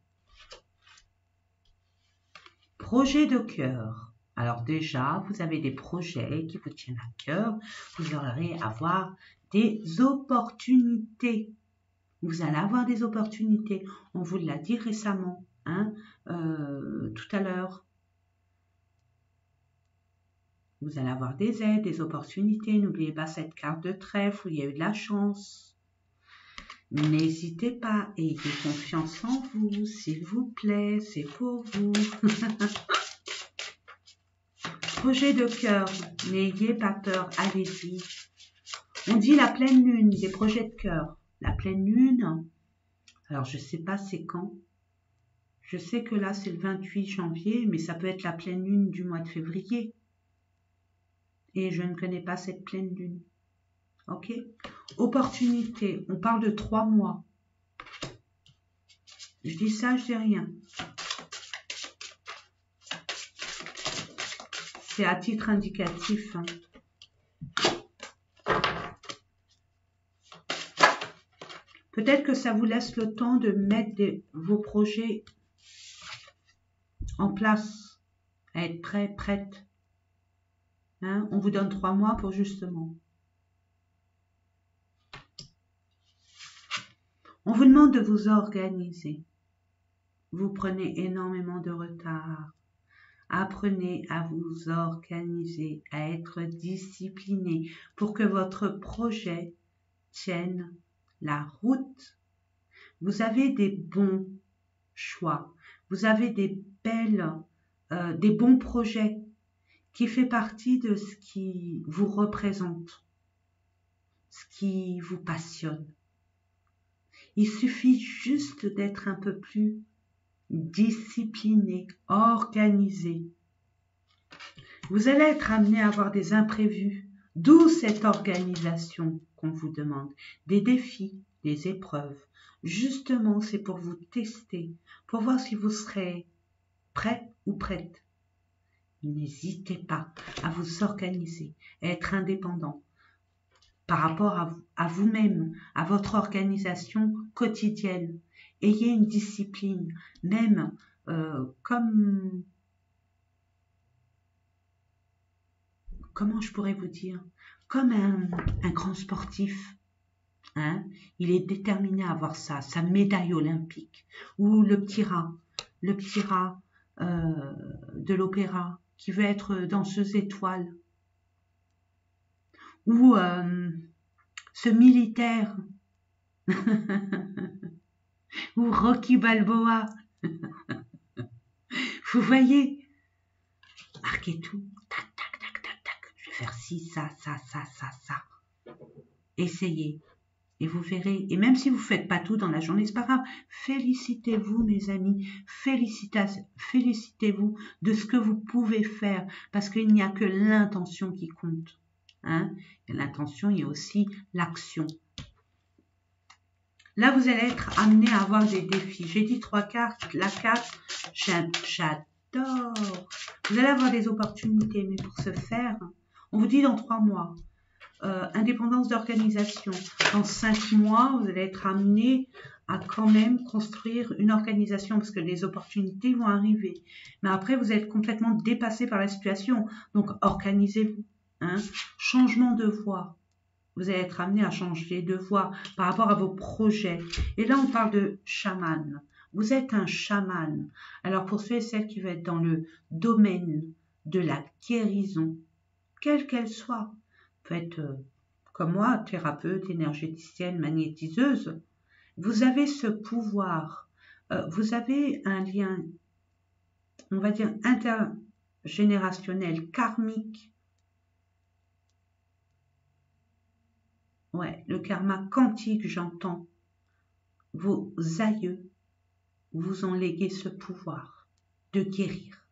Projet de cœur. Alors déjà, vous avez des projets qui vous tiennent à cœur. Vous allez avoir des opportunités. Vous allez avoir des opportunités. On vous l'a dit récemment, hein, tout à l'heure. Vous allez avoir des aides, des opportunités. N'oubliez pas cette carte de trèfle où il y a eu de la chance. N'hésitez pas, ayez confiance en vous, s'il vous plaît, c'est pour vous. Projet de cœur, n'ayez pas peur, allez-y. On dit la pleine lune, des projets de cœur. La pleine lune, alors je ne sais pas c'est quand. Je sais que là c'est le 28 janvier, mais ça peut être la pleine lune du mois de février. Et je ne connais pas cette pleine lune. Ok? Opportunité, on parle de 3 mois. Je dis ça, je dis rien. C'est à titre indicatif. Hein. Peut-être que ça vous laisse le temps de mettre vos projets en place, à être prêt, prête. Hein? On vous donne 3 mois pour justement. On vous demande de vous organiser. Vous prenez énormément de retard. Apprenez à vous organiser, à être discipliné pour que votre projet tienne la route. Vous avez des bons choix. Vous avez des bons projets qui fait partie de ce qui vous représente, ce qui vous passionne. Il suffit juste d'être un peu plus discipliné, organisé. Vous allez être amené à avoir des imprévus, d'où cette organisation qu'on vous demande, des défis, des épreuves. Justement, c'est pour vous tester, pour voir si vous serez prêt ou prête. N'hésitez pas à vous organiser, à être indépendant par rapport à vous-même, à votre organisation quotidienne. Ayez une discipline, même comment je pourrais vous dire, comme un grand sportif. Hein, il est déterminé à avoir sa médaille olympique. Ou le petit rat de l'opéra, qui veut être danseuse étoile, ou ce militaire, ou Rocky Balboa. Vous voyez, marquez tout, tac, tac, tac, tac, tac, je vais faire ci, ça, ça, ça, ça, ça. Essayez. Et vous verrez, et même si vous ne faites pas tout dans la journée, c'est pas grave. Félicitez-vous, mes amis. Félicitez-vous de ce que vous pouvez faire, parce qu'il n'y a que l'intention qui compte. Hein? Et l'intention, il y a aussi l'action. Là, vous allez être amené à avoir des défis. J'ai dit 3 cartes. La carte, j'adore. Vous allez avoir des opportunités, mais pour ce faire, on vous dit dans 3 mois. Indépendance d'organisation. Dans 5 mois, vous allez être amené à quand même construire une organisation parce que les opportunités vont arriver. Mais après, vous êtes complètement dépassé par la situation. Donc, organisez-vous. Hein. Changement de voie. Vous allez être amené à changer de voie par rapport à vos projets. Et là, on parle de chaman. Vous êtes un chaman. Alors, pour ceux et celles qui veulent être dans le domaine de la guérison, quelle qu'elle soit, faites comme moi, thérapeute, énergéticienne, magnétiseuse, vous avez ce pouvoir, vous avez un lien, on va dire, intergénérationnel, karmique. Ouais, le karma quantique, j'entends. Vos aïeux vous ont légué ce pouvoir de guérir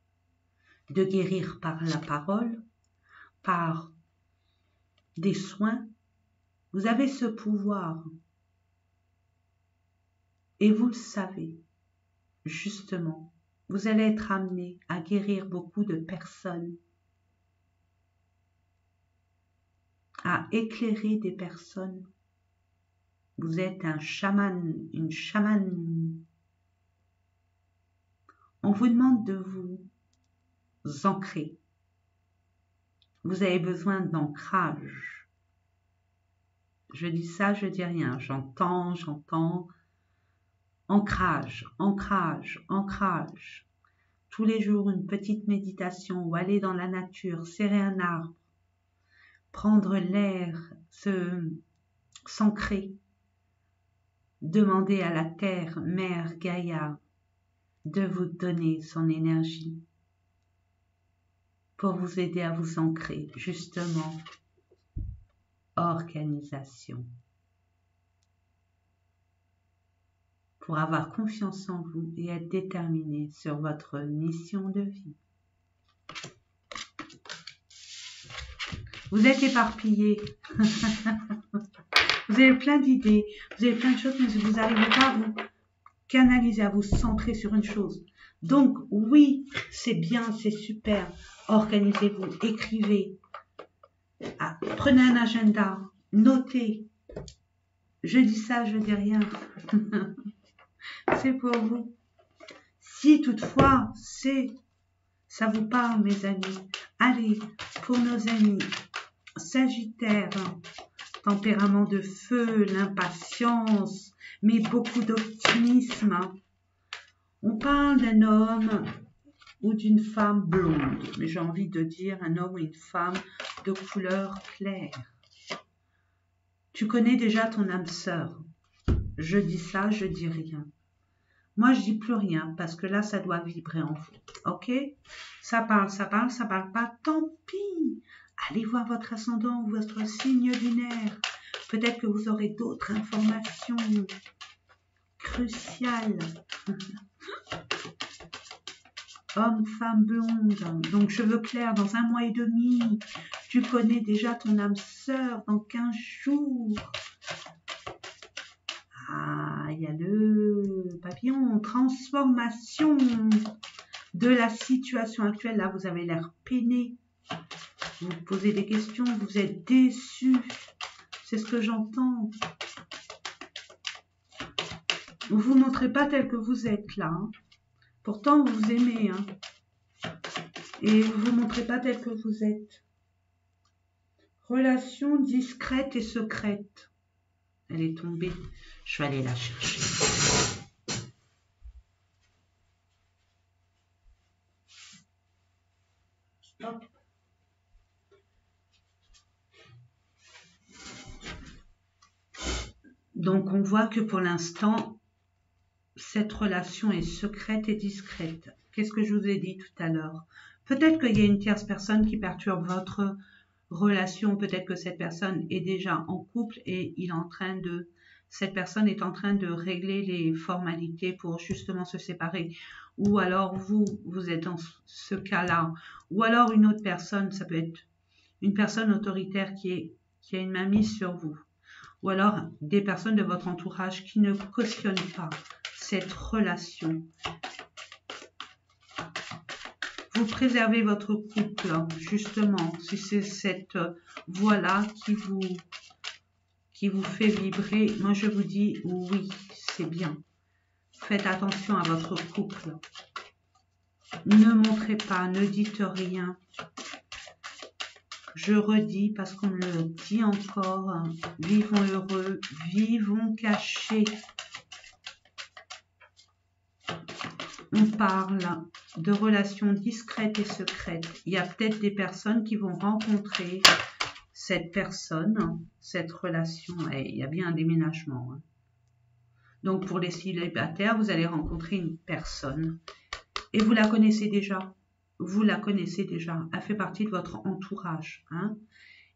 par la parole, par des soins. Vous avez ce pouvoir et vous le savez, justement, vous allez être amené à guérir beaucoup de personnes, à éclairer des personnes. Vous êtes un chaman, une chamane. On vous demande de vous ancrer. Vous avez besoin d'ancrage. Je dis ça, je dis rien. J'entends. Ancrage, ancrage, ancrage. Tous les jours, une petite méditation ou aller dans la nature, serrer un arbre, prendre l'air, s'ancrer, demander à la terre, mère Gaïa, de vous donner son énergie pour vous aider à vous ancrer, justement. Organisation. Pour avoir confiance en vous et être déterminé sur votre mission de vie. Vous êtes éparpillé. Vous avez plein d'idées, vous avez plein de choses, mais vous n'arrivez pas à vous canaliser, à vous centrer sur une chose. Donc, oui, c'est bien, c'est super. Organisez-vous, écrivez. Ah, prenez un agenda, notez. Je dis ça, je dis rien. C'est pour vous. Si toutefois, ça vous parle, mes amis, allez, pour nos amis, Sagittaire, tempérament de feu, l'impatience, mais beaucoup d'optimisme. On parle d'un homme ou d'une femme blonde, mais j'ai envie de dire un homme ou une femme de couleur claire. Tu connais déjà ton âme sœur. Je dis ça, je dis rien. Moi, je dis plus rien parce que là, ça doit vibrer en vous. Ok? Ça parle pas. Tant pis. Allez voir votre ascendant ou votre signe lunaire. Peut-être que vous aurez d'autres informations cruciales. Homme, femme, blonde. Donc, cheveux clairs dans 1 mois et demi. Tu connais déjà ton âme sœur dans 15 jours. Ah, il y a le papillon, transformation de la situation actuelle. Là, vous avez l'air peiné. Vous vous posez des questions, vous êtes déçu. C'est ce que j'entends. Vous ne vous montrez pas tel que vous êtes là. Hein. Pourtant, vous aimez. Hein. Et vous ne vous montrez pas tel que vous êtes. Relation discrète et secrète. Elle est tombée. Je vais aller la chercher. Hop. Donc, on voit que pour l'instant, cette relation est secrète et discrète. Qu'est-ce que je vous ai dit tout à l'heure? Peut-être qu'il y a une tierce personne qui perturbe votre relation. Peut-être que cette personne est déjà en couple et cette personne est en train de régler les formalités pour justement se séparer. Ou alors vous êtes dans ce cas-là. Ou alors une autre personne, ça peut être une personne autoritaire qui a une main mise sur vous. Ou alors des personnes de votre entourage qui ne cautionnent pas cette relation. Vous préservez votre couple, justement, si c'est cette voie-là qui vous fait vibrer. Moi, je vous dis oui, c'est bien. Faites attention à votre couple. Ne montrez pas, ne dites rien. Je redis parce qu'on le dit encore, vivons heureux, vivons cachés. On parle de relations discrètes et secrètes. Il y a peut-être des personnes qui vont rencontrer cette personne, cette relation. Et il y a bien un déménagement. Hein. Donc pour les célibataires, vous allez rencontrer une personne. Et vous la connaissez déjà. Vous la connaissez déjà. Elle fait partie de votre entourage. Hein.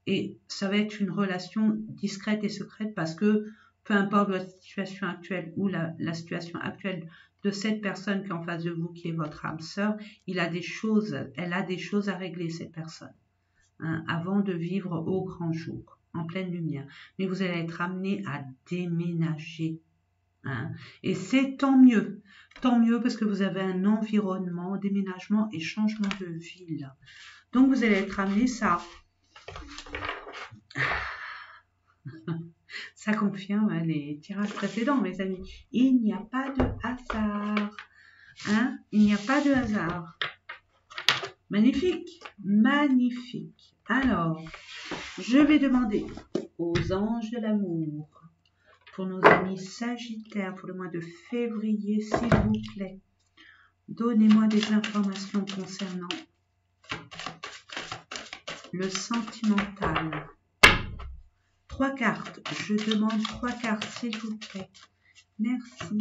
Et ça va être une relation discrète et secrète parce que peu importe votre situation actuelle ou la situation actuelle de cette personne qui est en face de vous, qui est votre âme sœur, elle a des choses à régler, cette personne, hein, avant de vivre au grand jour, en pleine lumière. Mais vous allez être amené à déménager. Hein, et c'est tant mieux parce que vous avez un environnement, déménagement et changement de ville. Donc vous allez être amené ça confirme les tirages précédents, mes amis. Il n'y a pas de hasard. Hein? Il n'y a pas de hasard. Magnifique. Magnifique. Alors, je vais demander aux anges de l'amour, pour nos amis sagittaires, pour le mois de février, s'il vous plaît, donnez-moi des informations concernant le sentimental. 3 cartes. Je demande 3 cartes, s'il vous plaît. Merci.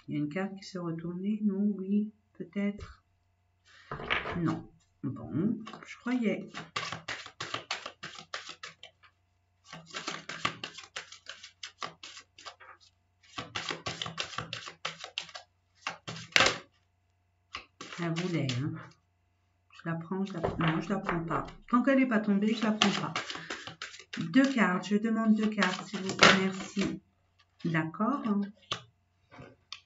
Il y a une carte qui s'est retournée. Non, oui, peut-être. Non. Bon, je croyais. Elle voulait, hein. Je la prends, non, je la prends pas. Tant qu'elle n'est pas tombée, je la prends pas. 2 cartes, je demande 2 cartes, s'il vous plaît, merci. D'accord.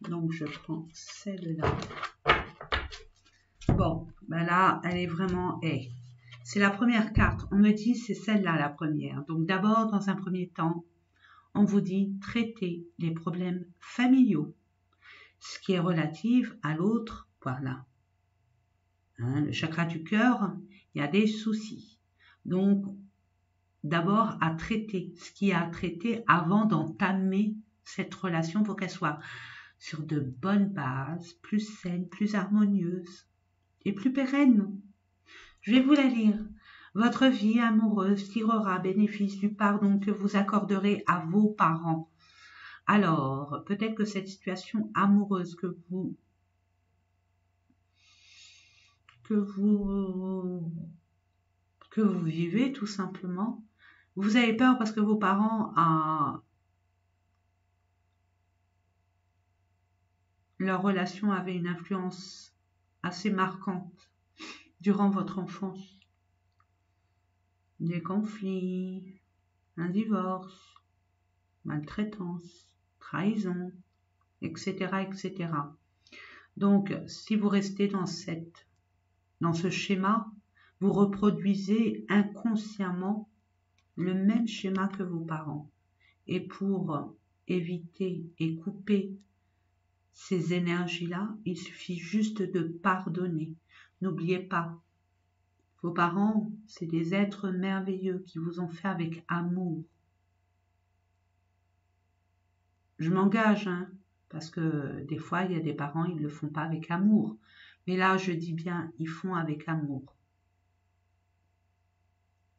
Donc, je prends celle-là. Bon, ben là, elle est vraiment... c'est la première carte. On me dit c'est celle-là, la première. Donc, d'abord, dans un premier temps, on vous dit traiter les problèmes familiaux. Ce qui est relatif à l'autre, voilà. Hein, le chakra du cœur, il y a des soucis. Donc, d'abord, à traiter ce qu'il y a à traiter avant d'entamer cette relation pour qu'elle soit sur de bonnes bases, plus saines, plus harmonieuses et plus pérennes. Je vais vous la lire. Votre vie amoureuse tirera bénéfice du pardon que vous accorderez à vos parents. Alors, peut-être que cette situation amoureuse que vous vivez tout simplement, vous avez peur parce que vos parents, leur relation avait une influence assez marquante durant votre enfance. Des conflits, un divorce, maltraitance, trahison, etc., etc. Donc, si vous restez dans ce schéma, vous reproduisez inconsciemment le même schéma que vos parents. Et pour éviter et couper ces énergies-là, il suffit juste de pardonner. N'oubliez pas, vos parents, c'est des êtres merveilleux qui vous ont fait avec amour. Je m'engage, hein, parce que des fois, il y a des parents, ils ne le font pas avec amour. Mais là, je dis bien, ils font avec amour.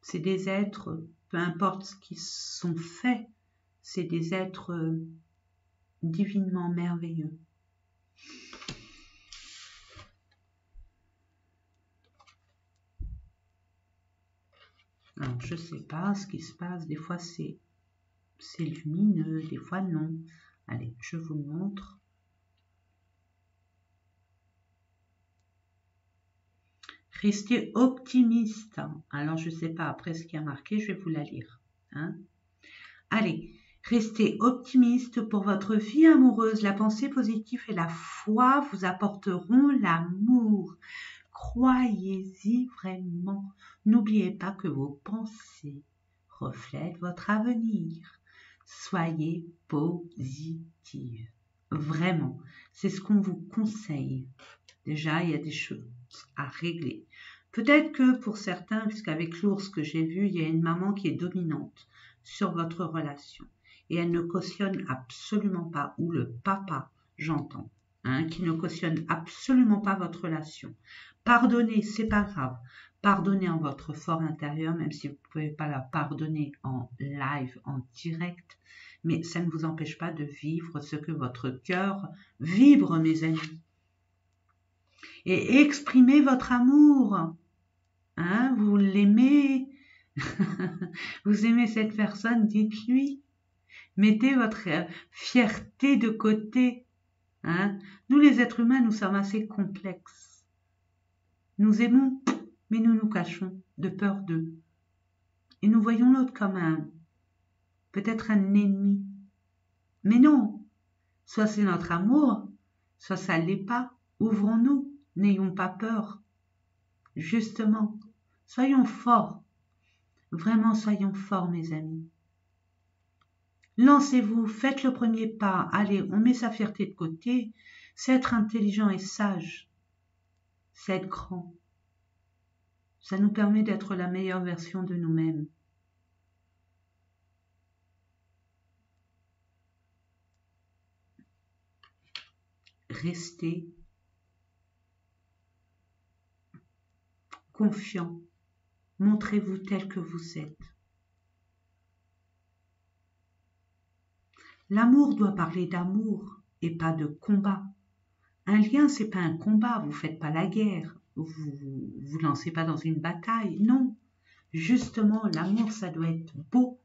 C'est des êtres, peu importe ce qu'ils sont faits, c'est des êtres divinement merveilleux. Alors, je ne sais pas ce qui se passe. Des fois, c'est lumineux, des fois, non. Allez, je vous montre. Restez optimiste. Alors, je ne sais pas, après ce qui a marqué, je vais vous la lire. Hein. Allez, restez optimiste pour votre vie amoureuse. La pensée positive et la foi vous apporteront l'amour. Croyez-y vraiment. N'oubliez pas que vos pensées reflètent votre avenir. Soyez positive. Vraiment, c'est ce qu'on vous conseille. Déjà, il y a des choses à régler. Peut-être que pour certains, puisqu'avec l'ours que j'ai vu, il y a une maman qui est dominante sur votre relation. Et elle ne cautionne absolument pas, ou le papa, j'entends, hein, qui ne cautionne absolument pas votre relation. Pardonnez, c'est pas grave. Pardonnez en votre fort intérieur, même si vous ne pouvez pas la pardonner en live, en direct. Mais ça ne vous empêche pas de vivre ce que votre cœur vibre, mes amis. Et exprimez votre amour. Hein, vous l'aimez. Vous aimez cette personne, dites-lui. Mettez votre fierté de côté. Hein. Nous, les êtres humains, nous sommes assez complexes. Nous aimons, mais nous nous cachons de peur d'eux. Et nous voyons l'autre comme peut-être un ennemi. Mais non, soit c'est notre amour, soit ça ne l'est pas. Ouvrons-nous, n'ayons pas peur. Justement, soyons forts. Vraiment, soyons forts, mes amis. Lancez-vous, faites le premier pas. Allez, on met sa fierté de côté. C'est être intelligent et sage. C'est être grand. Ça nous permet d'être la meilleure version de nous-mêmes. Restez confiant. Montrez-vous tel que vous êtes. L'amour doit parler d'amour et pas de combat. Un lien, c'est pas un combat, vous faites pas la guerre, vous lancez pas dans une bataille, non. Justement, l'amour, ça doit être beau.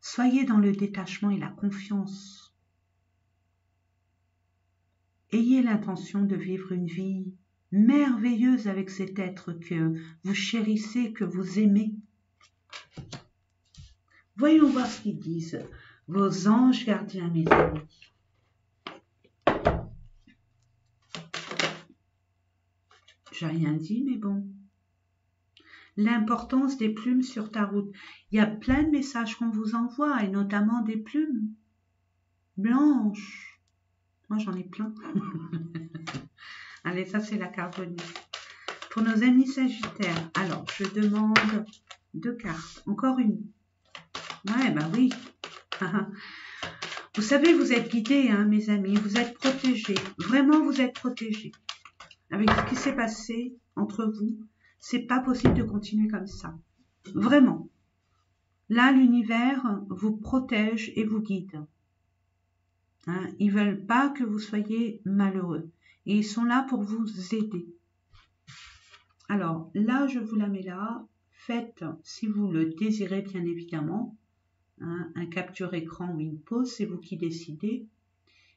Soyez dans le détachement et la confiance. Ayez l'intention de vivre une vie merveilleuse avec cet être que vous chérissez, que vous aimez. Voyons voir ce qu'ils disent, vos anges gardiens, mes amis. J'ai rien dit, mais bon. L'importance des plumes sur ta route. Il y a plein de messages qu'on vous envoie, et notamment des plumes blanches. Moi, j'en ai plein. Allez, ça, c'est la carbonite. Pour nos amis sagittaires, alors, je demande 2 cartes. Encore une. Ouais, bah oui. Vous savez, vous êtes guidés, hein, mes amis. Vous êtes protégés. Vraiment, vous êtes protégés. Avec ce qui s'est passé entre vous, c'est pas possible de continuer comme ça. Vraiment. Là, l'univers vous protège et vous guide. Hein, ils veulent pas que vous soyez malheureux. Et ils sont là pour vous aider. Alors, là, je vous la mets là. Faites, si vous le désirez, bien évidemment, hein, un capture écran ou une pause. C'est vous qui décidez.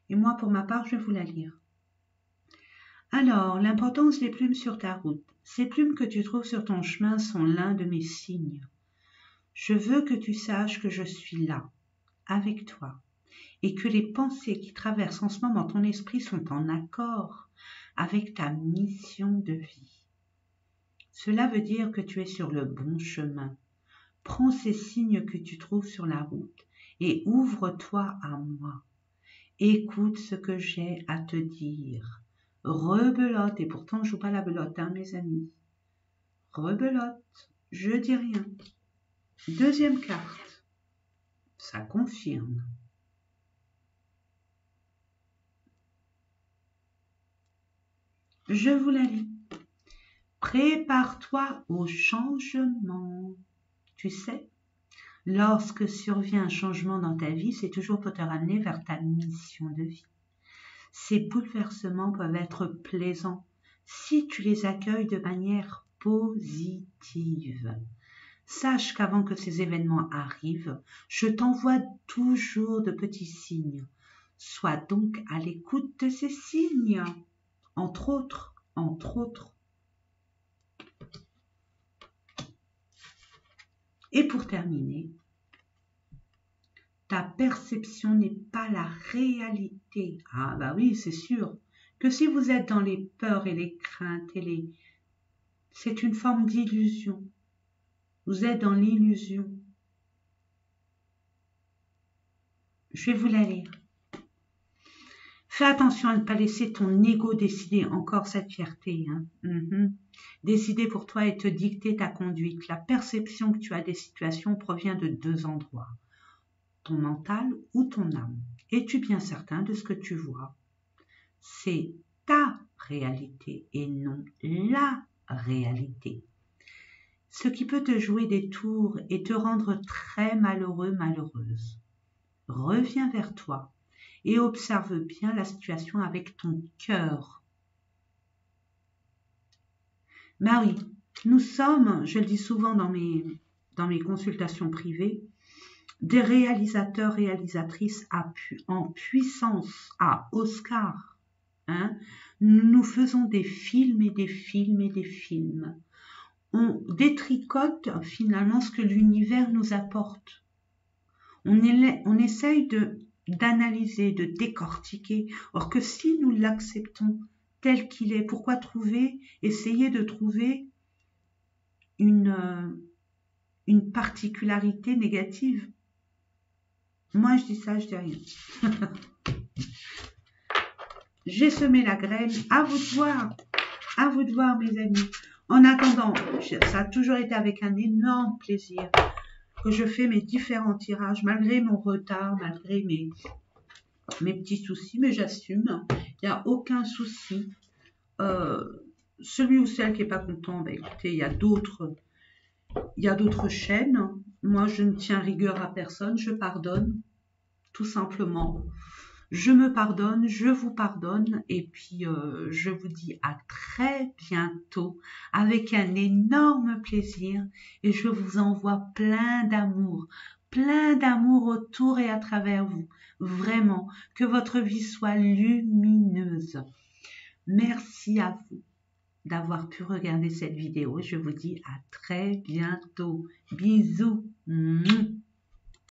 Et moi, pour ma part, je vais vous la lire. Alors, l'importance des plumes sur ta route. Ces plumes que tu trouves sur ton chemin sont l'un de mes signes. Je veux que tu saches que je suis là, avec toi, et que les pensées qui traversent en ce moment ton esprit sont en accord avec ta mission de vie. Cela veut dire que tu es sur le bon chemin. Prends ces signes que tu trouves sur la route et ouvre-toi à moi. Écoute ce que j'ai à te dire. Rebelote, et pourtant je joue pas la belote, hein, mes amis. Rebelote, je dis rien. Deuxième carte, ça confirme. Je vous la lis. Prépare-toi au changement. Tu sais, lorsque survient un changement dans ta vie, c'est toujours pour te ramener vers ta mission de vie. Ces bouleversements peuvent être plaisants si tu les accueilles de manière positive. Sache qu'avant que ces événements arrivent, je t'envoie toujours de petits signes. Sois donc à l'écoute de ces signes. Entre autres. Et pour terminer, ta perception n'est pas la réalité. Ah bah oui, c'est sûr que si vous êtes dans les peurs et les craintes c'est une forme d'illusion. Vous êtes dans l'illusion. Je vais vous la lire. Fais attention à ne pas laisser ton ego décider encore cette fierté. Décider pour toi et te dicter ta conduite. La perception que tu as des situations provient de deux endroits. Ton mental ou ton âme. Es-tu bien certain de ce que tu vois? C'est ta réalité et non la réalité. Ce qui peut te jouer des tours et te rendre très malheureux, malheureuse. Reviens vers toi et observe bien la situation avec ton cœur. Marie, nous sommes, je le dis souvent dans mes consultations privées, des réalisateurs, réalisatrices en puissance, à Oscar. Nous faisons des films et des films et des films. On détricote finalement ce que l'univers nous apporte. On essaye d'analyser, de décortiquer. Or que si nous l'acceptons tel qu'il est, pourquoi essayer de trouver une particularité négative? Moi, je dis ça, je dis rien. J'ai semé la graine. À vous de voir, mes amis. En attendant, ça a toujours été avec un énorme plaisir que je fais mes différents tirages, malgré mon retard, malgré mes petits soucis, mais j'assume. Il n'y a aucun souci. Celui ou celle qui n'est pas content, bah, écoutez, il y a d'autres chaînes. Moi, je ne tiens rigueur à personne. Je pardonne, tout simplement. Je me pardonne, je vous pardonne et puis je vous dis à très bientôt avec un énorme plaisir et je vous envoie plein d'amour autour et à travers vous. Vraiment, que votre vie soit lumineuse. Merci à vous d'avoir pu regarder cette vidéo. Je vous dis à très bientôt. Bisous.